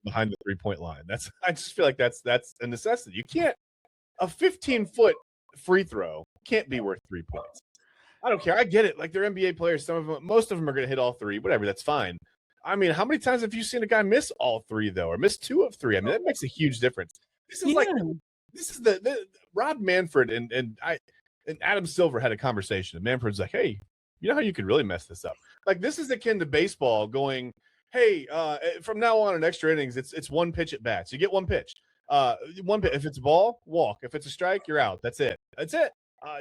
behind the 3-point line. I just feel like that's a necessity. You can't. A 15-foot free throw can't be worth 3 points. I don't care. I get it. Like they're NBA players. Most of them are going to hit all three. Whatever. That's fine. I mean, how many times have you seen a guy miss all three though, or miss 2 of 3? I mean, that makes a huge difference. This is this is the Rob Manfred and Adam Silver had a conversation. And Manfred's like, hey, you know how you could really mess this up? Like this is akin to baseball going, hey, from now on in extra innings, it's one pitch at bats. You get one pitch. If it's a ball, walk. If it's a strike, you're out. That's it. That's it.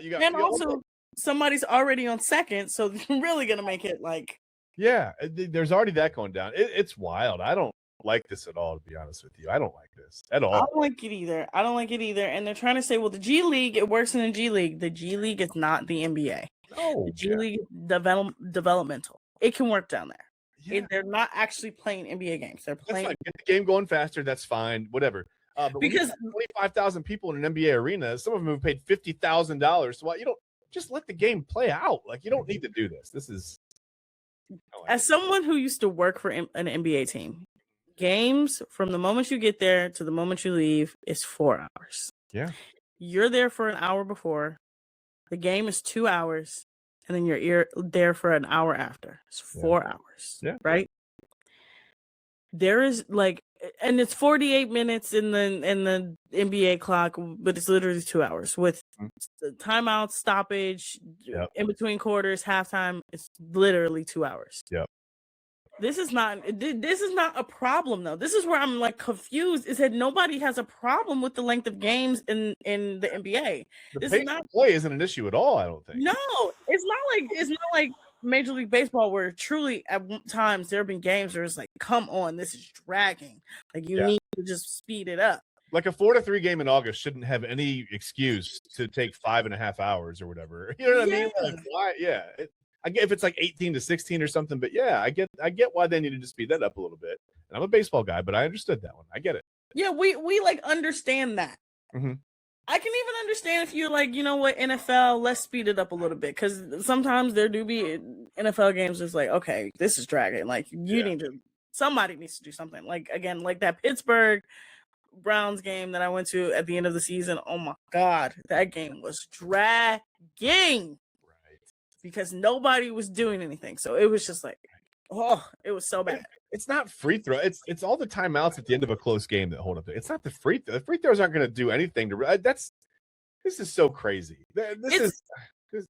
You got. And also, somebody's already on second, so they're really gonna make it like. Yeah, there's already that going down. It's wild. I don't like this at all, to be honest with you. I don't like this at all. I don't like it either. I don't like it either. And they're trying to say, well, the G League, it works in the G League. The G League is not the NBA. No, The G League is developmental. It can work down there. Yeah. They're not actually playing NBA games. They're That's playing. fine. Get the game going faster. That's fine. Whatever. But Because 25,000 people in an NBA arena, some of them have paid $50,000. So you don't just let the game play out. Like, you don't need to do this. This is. as someone who used to work for an NBA team, games from the moment you get there to the moment you leave is 4 hours. Yeah. You're there for an hour before. The game is 2 hours, and then you're there for an hour after. It's 4 hours. Yeah. Right? There is like, and it's 48 minutes in the NBA clock, but it's literally 2 hours with timeout, stoppage, in between quarters, halftime. It's literally 2 hours. Yep. This is not a problem though. This is where I'm like confused. Is that nobody has a problem with the length of games in the NBA. The pace of play isn't an issue at all, I don't think. No, it's not like Major League Baseball, where truly at times there have been games where it's like, come on, this is dragging. Like you need to just speed it up. Like a 4-3 game in August shouldn't have any excuse to take 5.5 hours or whatever. You know what I mean? Like, why? Yeah. I get if it's like 18-16 or something, but yeah, I get why they needed to speed that up a little bit. And I'm a baseball guy, but I understood that one. I get it. Yeah, we like understand that. Mm-hmm. I can even understand if you're like, you know what, NFL, let's speed it up a little bit, because sometimes there do be NFL games that's like, okay, this is dragging. Like somebody needs to do something. Like again, like that Pittsburgh Browns game that I went to at the end of the season. Oh my God, that game was dragging. Because nobody was doing anything. So it was just like, oh, it was so bad. It's not free throw. It's all the timeouts at the end of a close game that hold up. It's not the free throw. The free throws aren't going to do anything to. This is so crazy. It's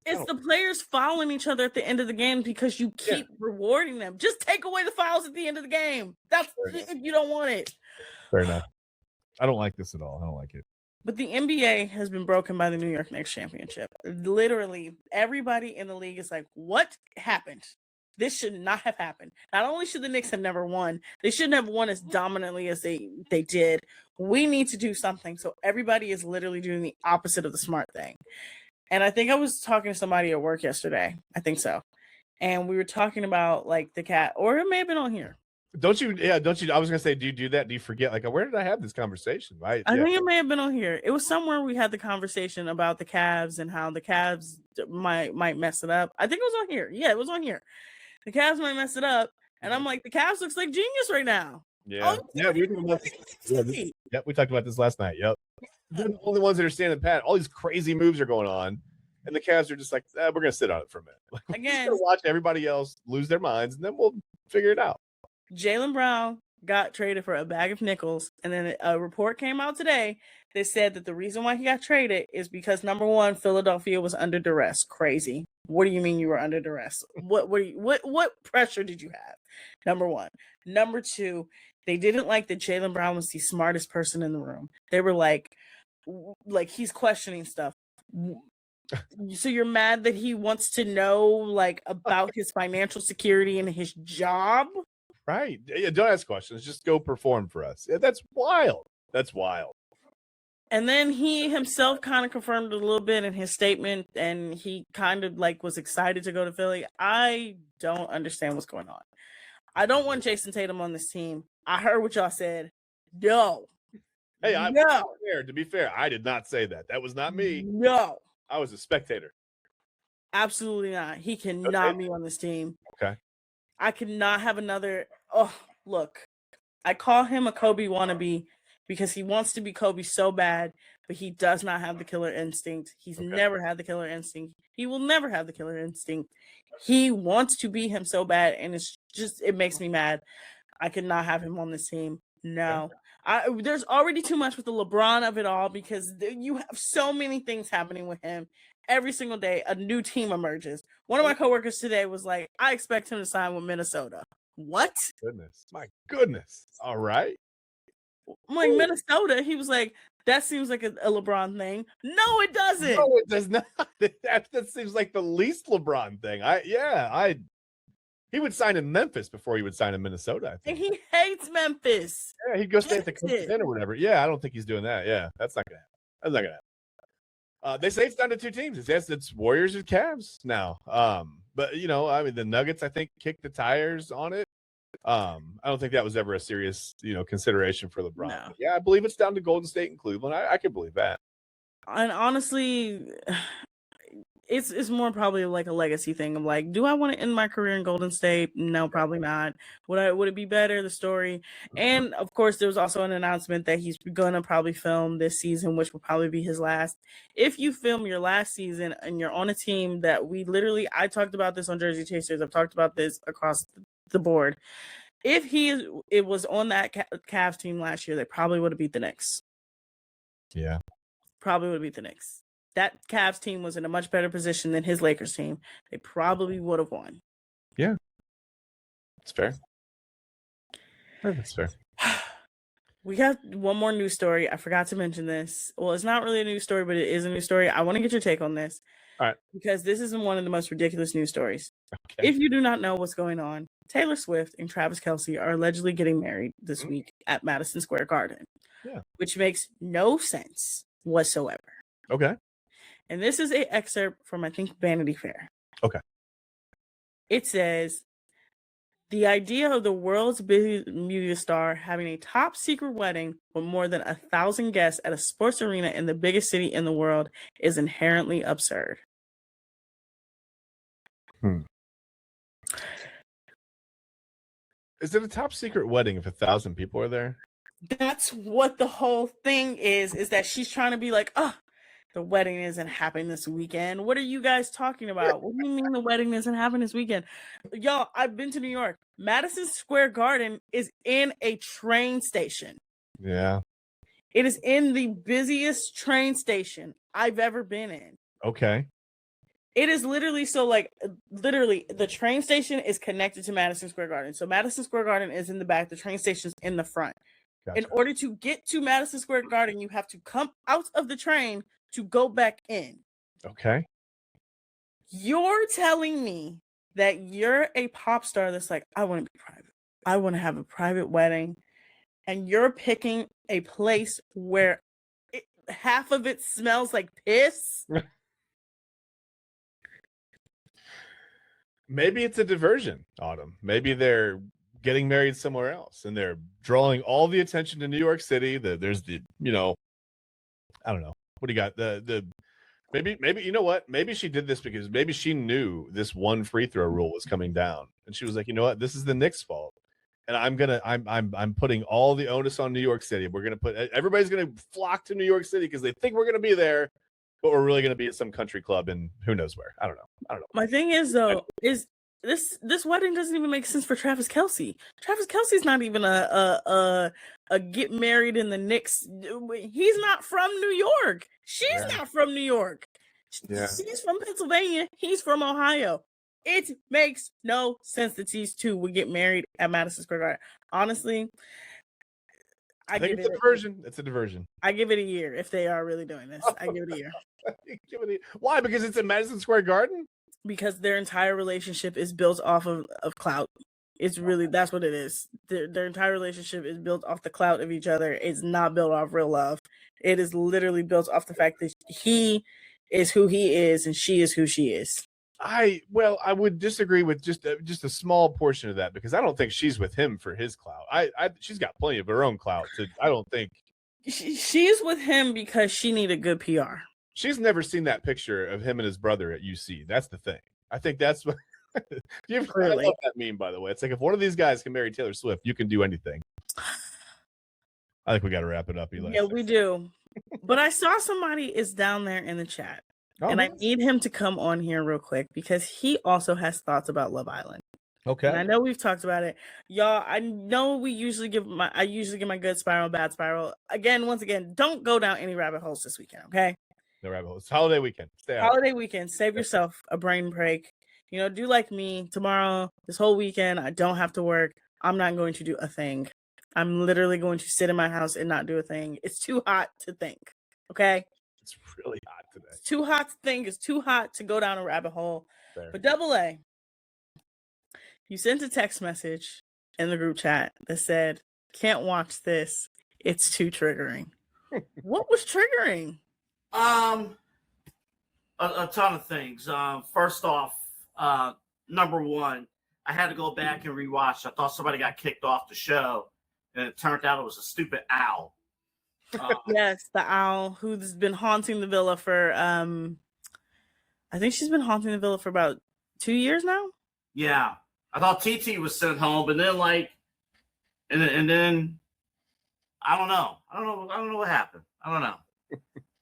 the players fouling each other at the end of the game because you keep rewarding them. Just take away the fouls at the end of the game. That's if you don't want it. Fair enough. I don't like this at all. I don't like it. But the NBA has been broken by the New York Knicks championship. Literally, everybody in the league is like, what happened? This should not have happened. Not only should the Knicks have never won, they shouldn't have won as dominantly as they did. We need to do something. So everybody is literally doing the opposite of the smart thing. And I think I was talking to somebody at work yesterday. I think so. And we were talking about like the cat, or it may have been on here. Don't you? I was gonna say, do you do that? Do you forget? Like, where did I have this conversation? Right? I think it may have been on here. It was somewhere we had the conversation about the Cavs and how the Cavs might mess it up. I think it was on here. Yeah, it was on here. The Cavs might mess it up, and I'm like, the Cavs looks like genius right now. Yeah, we talked about this last night. Yep, they're the only ones that are standing pat. All these crazy moves are going on, and the Cavs are just like, we're gonna sit on it for a minute. Like, again, we're gonna watch everybody else lose their minds, and then we'll figure it out. Jaylen Brown got traded for a bag of nickels, and then a report came out today that said that the reason why he got traded is because, number one, Philadelphia was under duress. Crazy. What do you mean you were under duress? What pressure did you have? Number one. Number two, they didn't like that Jaylen Brown was the smartest person in the room. They were like he's questioning stuff. So you're mad that he wants to know like about his financial security and his job? Right. Yeah, don't ask questions. Just go perform for us. Yeah, that's wild. That's wild. And then he himself kind of confirmed it a little bit in his statement, and he kind of like was excited to go to Philly. I don't understand what's going on. I don't want Jason Tatum on this team. I heard what y'all said. No. Hey, to be fair, I did not say that. That was not me. No. I was a spectator. Absolutely not. He cannot be on this team. Okay. I cannot have another. Oh, look. I call him a Kobe wannabe because he wants to be Kobe so bad, but he does not have the killer instinct. He's never had the killer instinct. He will never have the killer instinct. He wants to be him so bad, and it makes me mad. I could not have him on this team. No. There's already too much with the LeBron of it all, because you have so many things happening with him. Every single day, a new team emerges. One of my coworkers today was like, I expect him to sign with Minnesota. What? My goodness. All right. I'm like, Minnesota. He was like, that seems like a LeBron thing. No, it doesn't. No, it does not. That seems like the least LeBron thing. He would sign in Memphis before he would sign in Minnesota, I And think. he hates Memphis. Yeah, he'd go stay at the Hates Coach it. Inn or whatever. Yeah, I don't think he's doing that. Yeah, that's not gonna happen. That's not gonna happen. They say it's down to 2 teams. It's Warriors and Cavs now. But you know, I mean, the Nuggets I think kicked the tires on it. I don't think that was ever a serious, consideration for LeBron. No. But yeah, I believe it's down to Golden State and Cleveland. I can believe that. And honestly, it's more probably like a legacy thing of like, do I want to end my career in Golden State? No, probably not. Would it be better? The story. And of course, there was also an announcement that he's gonna probably film this season, which will probably be his last. If you film your last season and you're on a team that I talked about this on Jersey Chasers. I've talked about this across the board. If it was on that Cavs team last year, they probably would have beat the Knicks. Yeah. Probably would have beat the Knicks. That Cavs team was in a much better position than his Lakers team. They probably would have won. Yeah. It's fair. That's fair. We got one more news story. I forgot to mention this. Well, it's not really a news story, but it is a news story. I want to get your take on this. All right. Because this is one of the most ridiculous news stories. Okay. If you do not know what's going on, Taylor Swift and Travis Kelce are allegedly getting married this week at Madison Square Garden. Yeah. Which makes no sense whatsoever. Okay. And this is an excerpt from, I think, Vanity Fair. Okay. It says, the idea of the world's biggest media star having a top secret wedding with more than 1,000 guests at a sports arena in the biggest city in the world is inherently absurd. Is it a top secret wedding if 1,000 people are there? That's what the whole thing is that she's trying to be like, the wedding isn't happening this weekend. What are you guys talking about? What do you mean the wedding isn't happening this weekend? Y'all, I've been to New York. Madison Square Garden is in a train station. Yeah. It is in the busiest train station I've ever been in. Okay. It is literally the train station is connected to Madison Square Garden. So Madison Square Garden is in the back. The train station's in the front. Gotcha. In order to get to Madison Square Garden, you have to come out of the train to go back in. Okay. You're telling me that you're a pop star that's like, I want to be private. I want to have a private wedding. And you're picking a place where half of it smells like piss? Maybe it's a diversion, Autumn. Maybe they're getting married somewhere else and they're drawing all the attention to New York City. There's I don't know. What do you got? Maybe you know what? Maybe she did this because maybe she knew this one free throw rule was coming down, and she was like, you know what? This is the Knicks' fault, and I'm putting all the onus on New York City. Everybody's gonna flock to New York City because they think we're gonna be there, but we're really gonna be at some country club in who knows where. I don't know. My thing is though, is this wedding doesn't even make sense for Travis Kelce. Travis Kelce's not even a get married in the Knicks. He's not from New York. She's not from New York. Yeah. She's from Pennsylvania. He's from Ohio. It makes no sense that these two would get married at Madison Square Garden. Honestly, I think it's a diversion. It's a diversion. I give it a year if they are really doing this. I give it a year. Why? Because it's in Madison Square Garden? Because their entire relationship is built off of clout. It's really, that's what it is. Their entire relationship is built off the clout of each other. It's not built off real love. It is literally built off the fact that he is who he is and she is who she is. I would disagree with just a small portion of that because I don't think she's with him for his clout. She's got plenty of her own clout. I don't think she's with him because she needed good PR. She's never seen that picture of him and his brother at UC. That's the thing. I think that's what I love that meme, by the way. It's like if one of these guys can marry Taylor Swift, you can do anything. I think we got to wrap it up, Eli. Yeah, we do. But I saw somebody is down there in the chat. And I need him to come on here real quick because he also has thoughts about Love Island. Okay. And I know we've talked about it. Y'all, I know I usually give my good spiral, bad spiral. Once again, don't go down any rabbit holes this weekend, okay? No rabbit holes. Holiday weekend. Stay out. Holiday weekend. Save yourself a brain break. Do like me. Tomorrow, this whole weekend, I don't have to work. I'm not going to do a thing. I'm literally going to sit in my house and not do a thing. It's too hot to think. Okay? It's really hot today. It's too hot to think. It's too hot to go down a rabbit hole. Fair. But Double A, you sent a text message in the group chat that said, "Can't watch this. It's too triggering." What was triggering? A ton of things. First off, number one, I had to go back and rewatch. I thought somebody got kicked off the show, and it turned out it was a stupid owl. Yes, the owl who's been haunting the villa for I think she's been haunting the villa for about 2 years now. Yeah, I thought TT was sent home, but then and then I don't know what happened. I don't know,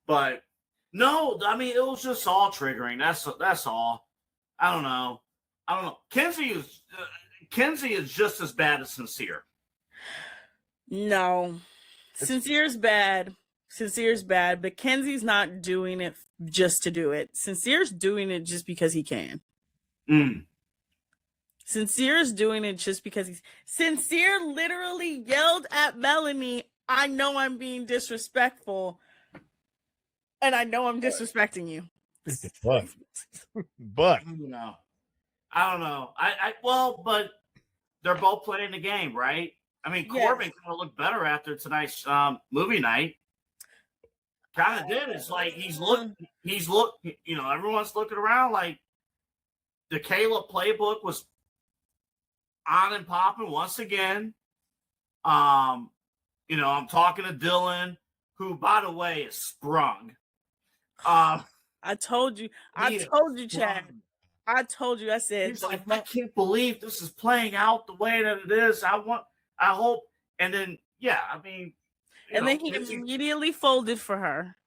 but no, I mean it was just all triggering. That's all. I don't know. Kenzie is just as bad as Sincere. No, Sincere's bad. Sincere's bad, but Kenzie's not doing it just to do it. Sincere's doing it just because he can. Sincere's doing it just because he's Sincere literally yelled at Melanie, "I know I'm being disrespectful, and I know I'm disrespecting you." But I don't know. But they're both playing the game, right? I mean, Corbin kind of looked better after tonight's movie night. Kind of did. It's like he's looked. Everyone's looking around like the Caleb playbook was on and popping once again. I'm talking to Dylan, who, by the way, is sprung. I told you, Chad. I told you. I said, he's like, I can't believe this is playing out the way that it is. I hope. And then, then he immediately folded for her.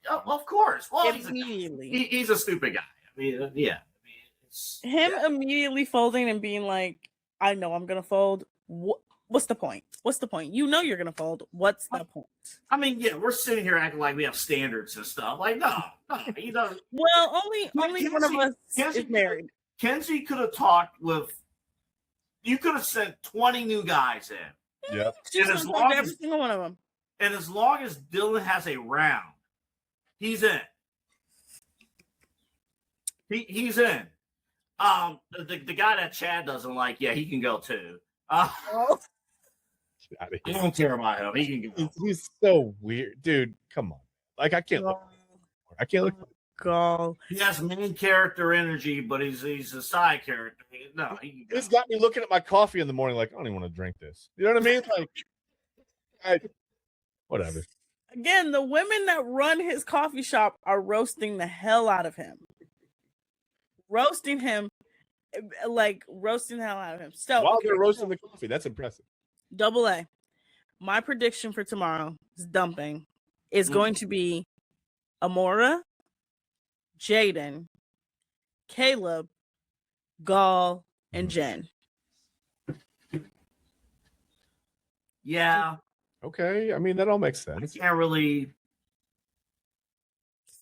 Of course. Well, immediately. He's a stupid guy. It's immediately folding and being like, "I know I'm gonna fold. What's the point? What's the point? You know you're gonna fold. What's the point?" I mean, we're sitting here acting like we have standards and stuff. Like, no, you know. Well, only one of us is married. Kenzie could have talked with. You could have sent 20 new guys in. Yep. She's gonna talk to every single one of them. And as long as Dylan has a round, he's in. He's in. The guy that Chad doesn't like, he can go too. I don't care about him. He can go. He's so weird, dude. Come on, like I can't look. Go. He has main character energy, but he's a side character. No, It's got me looking at my coffee in the morning, like I don't even want to drink this. You know what I mean? Like, whatever. Again, the women that run his coffee shop are roasting the hell out of him. Roasting him, roasting the hell out of him. So while they're roasting the coffee, that's impressive. Double A. My prediction for tomorrow is dumping is going to be Amora, Jaden, Caleb, Gall, and Jen. Yeah. Okay. I mean, that all makes sense. I can't really.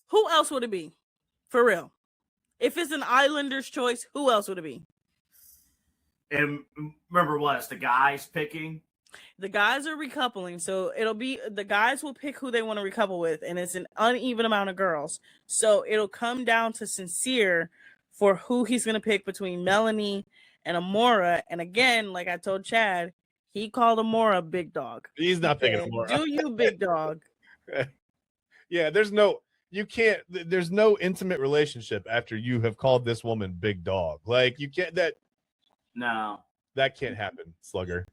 Who else would it be? For real. If it's an Islanders choice, who else would it be? And remember what? It's the guys picking. The guys are recoupling, so it'll be the guys will pick who they want to recouple with, and it's an uneven amount of girls. So it'll come down to Sincere for who he's going to pick between Melanie and Amora. And again, like I told Chad, he called Amora big dog. He's not picking Amora. Do you, big dog? Yeah, there's no intimate relationship after you have called this woman big dog. Like you can't that can't happen, Slugger.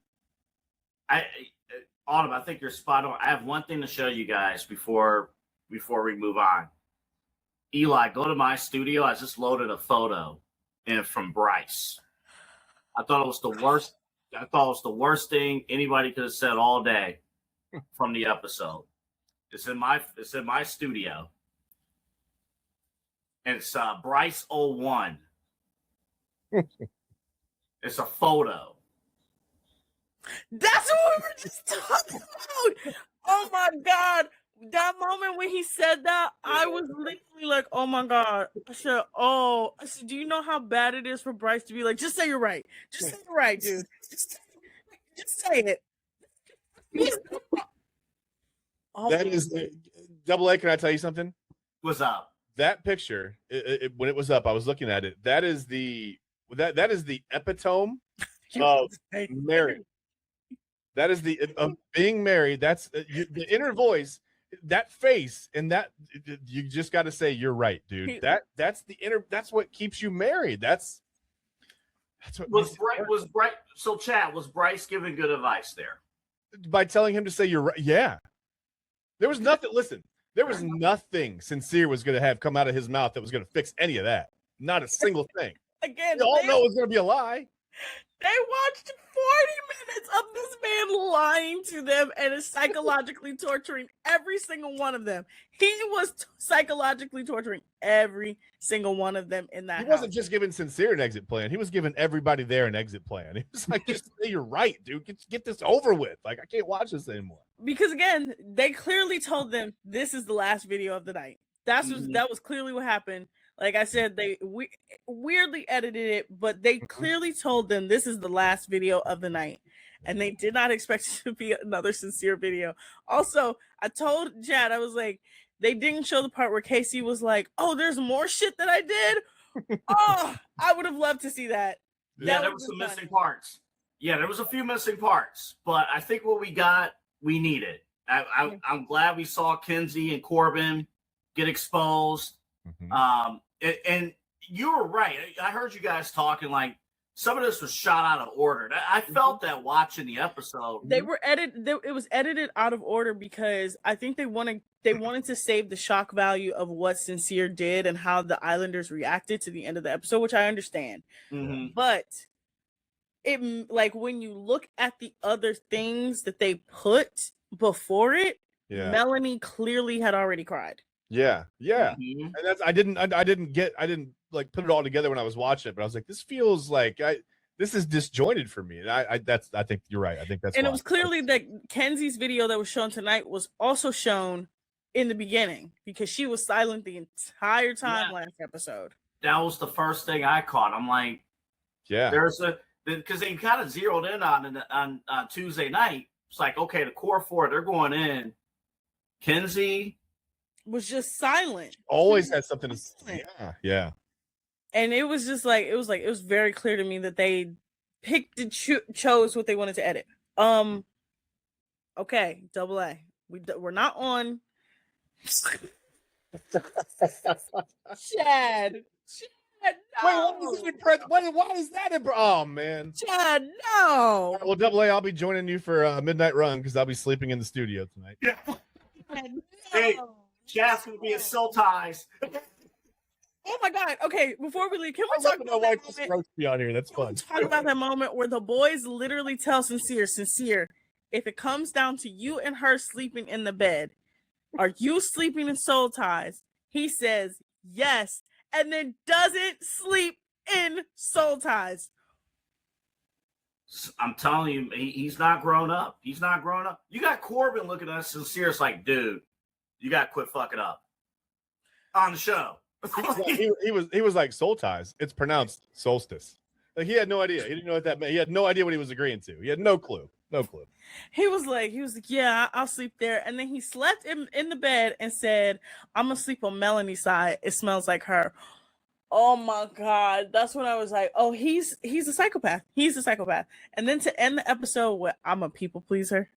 Autumn, I think you're spot on. I have one thing to show you guys before we move on. Eli, go to my studio. I just loaded a photo from Bryce. I thought it was the worst. I thought it was the worst thing anybody could have said all day from the episode. It's in my studio. And it's Bryce 01. It's a photo. That's what we were just talking about. Oh my God. That moment when he said that, I was literally like, oh my God. I said, do you know how bad it is for Bryce to be like, just say you're right. Just say you're right, dude. Just say it. That is Double A. Can I tell you something? What's up? That picture, when it was up, I was looking at it. That is the epitome of married. That is the of being married. That's the inner voice, that face, and that you just got to say you're right, dude. That's the inner. That's what keeps you married. That's what was Bryce. So, Chad, was Bryce giving good advice there by telling him to say you're right? Yeah, there was nothing. Listen, there was nothing Sincere was going to have come out of his mouth that was going to fix any of that. Not a single thing. Again, we all know it was going to be a lie. They watched 40 minutes of this man lying to them and is psychologically torturing every single one of them. He was psychologically torturing every single one of them in that He wasn't house. just giving Sincere an exit plan. He was giving everybody there an exit plan. He was like, just say you're right, dude. Get this over with. Like, I can't watch this anymore. Because, again, they clearly told them this is the last video of the night. That was clearly what happened. Like I said, they weirdly edited it, but they clearly told them this is the last video of the night. And they did not expect it to be another Sincere video. Also, I told Chad, I was like, they didn't show the part where Casey was like, oh, there's more shit that I did. Oh, I would have loved to see that. Yeah, there was some missing parts. Yeah, there was a few missing parts. But I think what we got, we needed. I'm glad we saw Kenzie and Corbin get exposed. And you were right. I heard you guys talking like some of this was shot out of order. I felt that watching the episode. They were edited. It was edited out of order because I think they wanted to save the shock value of what Sincere did and how the Islanders reacted to the end of the episode, which I understand. But it, like, when you look at the other things that they put before it, Melanie clearly had already cried. Yeah. And that's I didn't like put it all together when I was watching it, but I was like, this feels like this is disjointed for me. And I think you're right. I think that's and why. It was clearly that Kenzie's video that was shown tonight was also shown in the beginning because she was silent the entire time last episode. That was the first thing I caught. I'm like, because they kind of zeroed in on Tuesday night. It's like, okay, the core four, they're going in. Kenzie was just silent. Always had something to say. Yeah. And it was just like it was very clear to me that they picked and chose what they wanted to edit. Okay, Double A. We're not on. Chad, no. Wait, why is that? Oh man, Chad, no. Well, Double A, I'll be joining you for a midnight run because I'll be sleeping in the studio tonight. Yeah. Chad, no. Hey, Chad's gonna be in soul ties. Oh my God! Okay, before we leave, can we talk about that moment? Me on here. That's fun. Talk about that moment where the boys literally tell Sincere, if it comes down to you and her sleeping in the bed, are you sleeping in soul ties? He says yes, and then doesn't sleep in soul ties. I'm telling you, he's not grown up. He's not grown up. You got Corbin looking at us Sincere. It's like, dude, you got to quit fucking up on the show. he was like soul ties. It's pronounced solstice. Like he had no idea. He didn't know what that meant. He had no idea what he was agreeing to. He had no clue. He was like, yeah, I'll sleep there. And then he slept in the bed and said, I'm gonna sleep on Melanie's side. It smells like her. Oh my God. That's when I was like, oh, he's a psychopath. He's a psychopath. And then to end the episode with I'm a people pleaser.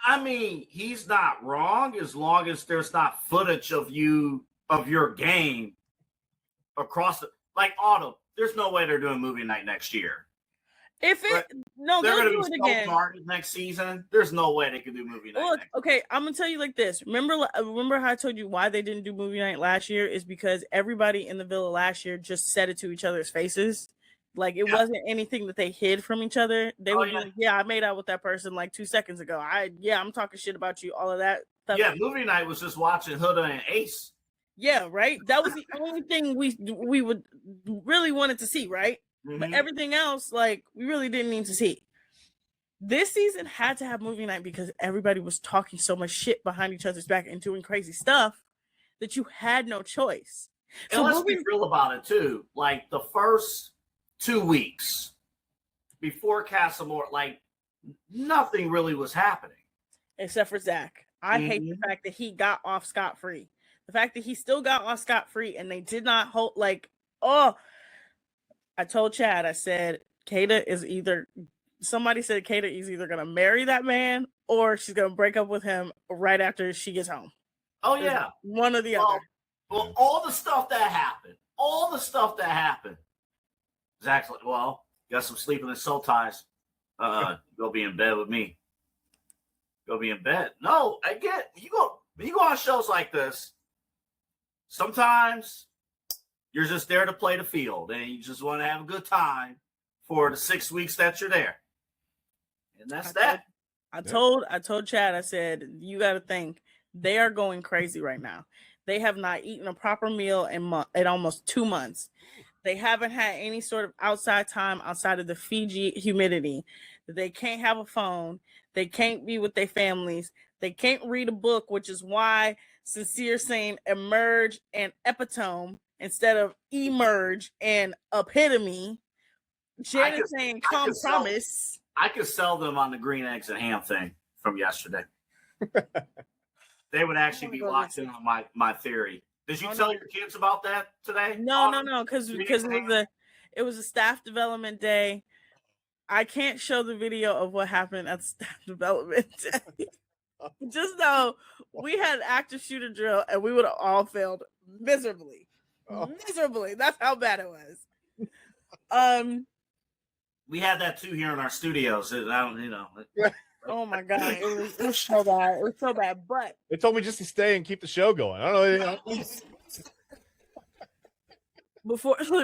I mean, he's not wrong as long as there's not footage of your game across the like Autumn. There's no way they're doing movie night next year. They're gonna do it again next season. There's no way they can do movie night. Look, okay, I'm gonna tell you like this. Remember how I told you why they didn't do movie night last year is because everybody in the villa last year just said it to each other's faces. Like it wasn't anything that they hid from each other. They were like, I made out with that person like 2 seconds ago. I'm talking shit about you, all of that stuff. Yeah, movie night was just watching Huda and Ace. Yeah, right. That was the only thing we would really wanted to see, right? Mm-hmm. But everything else, like, we really didn't need to see. This season had to have movie night because everybody was talking so much shit behind each other's back and doing crazy stuff that you had no choice. And let's be real about it too. Like the first 2 weeks before Castlemore, like nothing really was happening. Except for Zach. I hate the fact that he got off scot-free. The fact that he still got off scot-free and they did not hold, like, oh, I told Chad, I said, somebody said Kata is either going to marry that man or she's going to break up with him right after she gets home. Oh, yeah. One or the other. Well, all the stuff that happened, Zach's like, well, got some sleepless soul ties. Go be in bed with me. Go be in bed. No, I get you go on shows like this. Sometimes you're just there to play the field and you just want to have a good time for the 6 weeks that you're there. And that's that. I told Chad, I said, you got to think they are going crazy right now. They have not eaten a proper meal in almost 2 months. They haven't had any sort of outside time outside of the Fiji humidity. They can't have a phone. They can't be with their families. They can't read a book, which is why Sincere saying emerge and epitome instead of emerge and epitome. Janet saying compromise. I could sell them on the green eggs and ham thing from yesterday. They would actually be locked in on my theory. Did you tell your kids about that today? No, because it was a staff development day. I can't show the video of what happened at the staff development day. Just know we had active shooter drill and we would have all failed miserably. Miserably. That's how bad it was. We had that too here in our studios. Oh my god, it was so bad. It was so bad. But they told me just to stay and keep the show going. I don't know.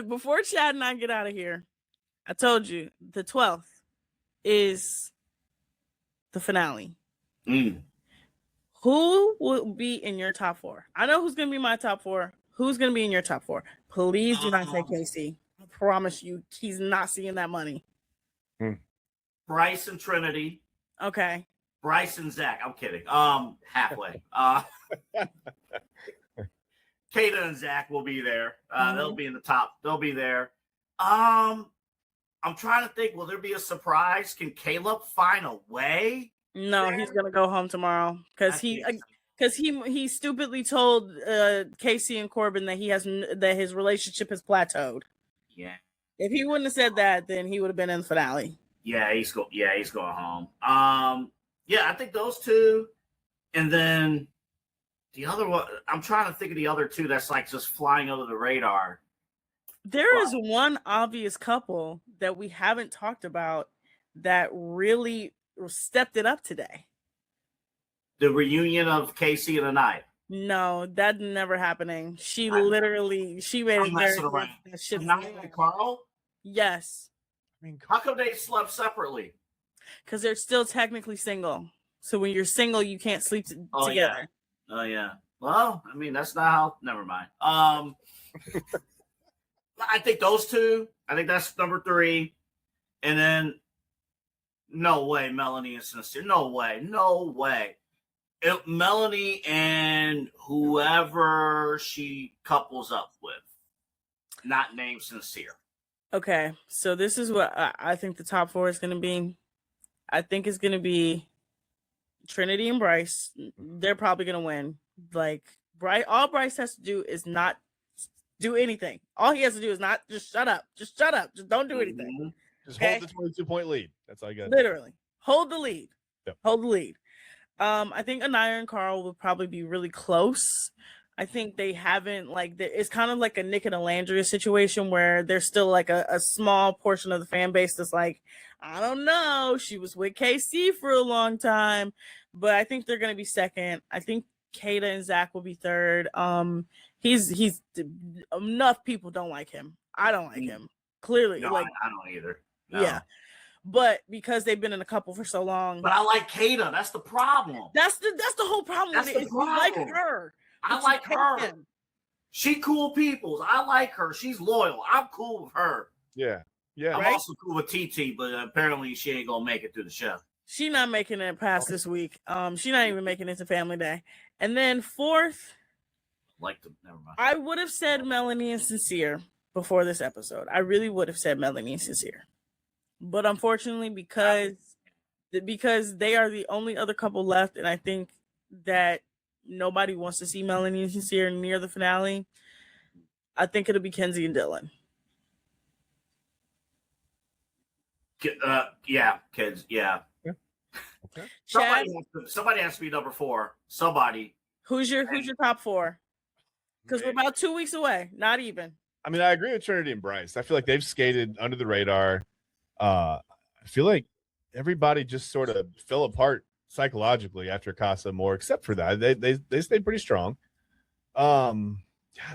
Before Chad and I get out of here, I told you the 12th is the finale. Who will be in your top 4? I know who's gonna be my top 4. Who's gonna be in your top 4? Please do not say Casey. I promise you, he's not seeing that money. Bryce and Trinity. Okay. Bryce and Zach. I'm kidding. Halfway. Kata and Zach will be there. They'll be in the top. They'll be there. I'm trying to think. Will there be a surprise? Can Caleb find a way? No, he's gonna go home tomorrow because he stupidly told Casey and Corbin that that his relationship has plateaued. Yeah. If he wouldn't have said that, then he would have been in the finale. Yeah, he's going home. Yeah, I think those two, and then the other one. I'm trying to think of the other two that's like just flying under the radar. There is one obvious couple that we haven't talked about that really stepped it up today. The reunion of Casey and Anaya. No, that's never happening. She made it very clear that shit's Anaya and Carl? Yes. I mean, how come they slept separately? Because they're still technically single. So when you're single, you can't sleep together. Yeah. Oh yeah. Well, I mean, that's not how. Never mind. I think those two. I think that's number 3, and then no way, Melanie and Sincere. No way. Melanie and whoever she couples up with, not named Sincere. Okay, so this is what I think the top 4 is going to be. I think it's going to be Trinity and Bryce. They're probably going to win. Like, all Bryce has to do is not do anything. All he has to do is not just shut up. Just shut up. Just don't do anything. Just hold the 22-point lead. That's all you got. Literally. Hold the lead. Yep. Hold the lead. I think Anaya and Carl will probably be really close. I think they haven't, it's kind of like a Nick and Alandria situation where there's still like a small portion of the fan base that's like, I don't know, she was with KC for a long time, but I think they're going to be second. I think Kata and Zach will be third. He's enough people don't like him. I don't like him. Clearly. No, I don't either. No. Yeah. But because they've been in a couple for so long. But I like Kata. That's the problem. That's the whole problem. That's the problem. You like her. I like her. She cool peoples. I like her. She's loyal. I'm cool with her. Yeah. I'm also cool with TT, but apparently she ain't gonna make it through the show. She not making it past this week. She's not even making it to Family Day. And then 4th, never mind. I would have said Melanie and Sincere before this episode. I really would have said Melanie and Sincere. But unfortunately, because because they are the only other couple left, and I think that nobody wants to see Melanie and Sincere near the finale. I think it'll be Kenzie and Dylan. Yeah, kids. Yeah. Okay. Chad, Somebody has to be number 4. Somebody. who's your top 4? Because we're about 2 weeks away. Not even. I mean, I agree with Trinity and Bryce. I feel like they've skated under the radar. I feel like everybody just sort of fell apart psychologically after Casa Amor, except for that. They stayed pretty strong. I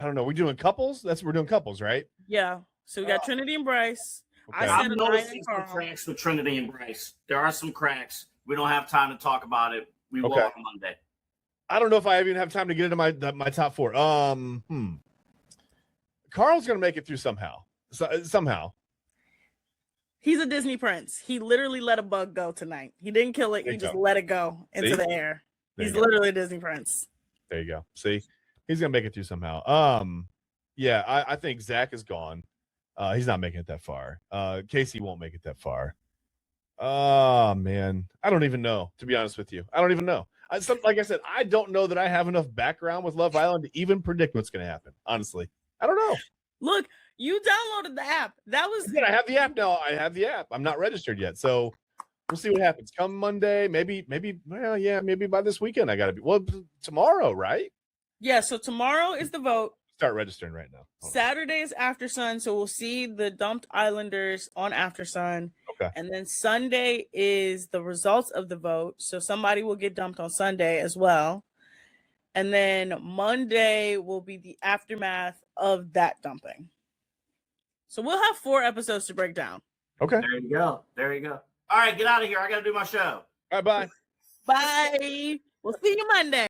don't know. We're doing couples? We're doing couples, right? Yeah. So we got Trinity and Bryce. Okay. I said I'm noticing some cracks with Trinity and Bryce. There are some cracks. We don't have time to talk about it. We will on Monday. I don't know if I even have time to get into my top 4. Carl's gonna make it through somehow. Somehow. He's a Disney prince. He literally let a bug go tonight. He didn't kill it. He just let it go into the air. He's literally a Disney prince. There you go. See, he's gonna make it through somehow. Yeah, I think Zach is gone. He's not making it that far. Casey won't make it that far. Oh man, I don't even know. To be honest with you, I don't even know. Like I said, I don't know that I have enough background with Love Island to even predict what's going to happen. Honestly, I don't know. Look, you downloaded the app. That was. I have the app now. I have the app. I'm not registered yet, so we'll see what happens. Come Monday, maybe. Well, yeah, maybe by this weekend I got to be. Well, tomorrow, right? Yeah. So tomorrow is the vote. Start registering right now. Saturday is After Sun, so we'll see the dumped Islanders on After Sun. Okay. And then Sunday is the results of the vote, so somebody will get dumped on Sunday as well. And then Monday will be the aftermath of that dumping. So we'll have 4 episodes to break down. Okay. There you go. All right, get out of here. I got to do my show. All right, bye. Bye. We'll see you Monday.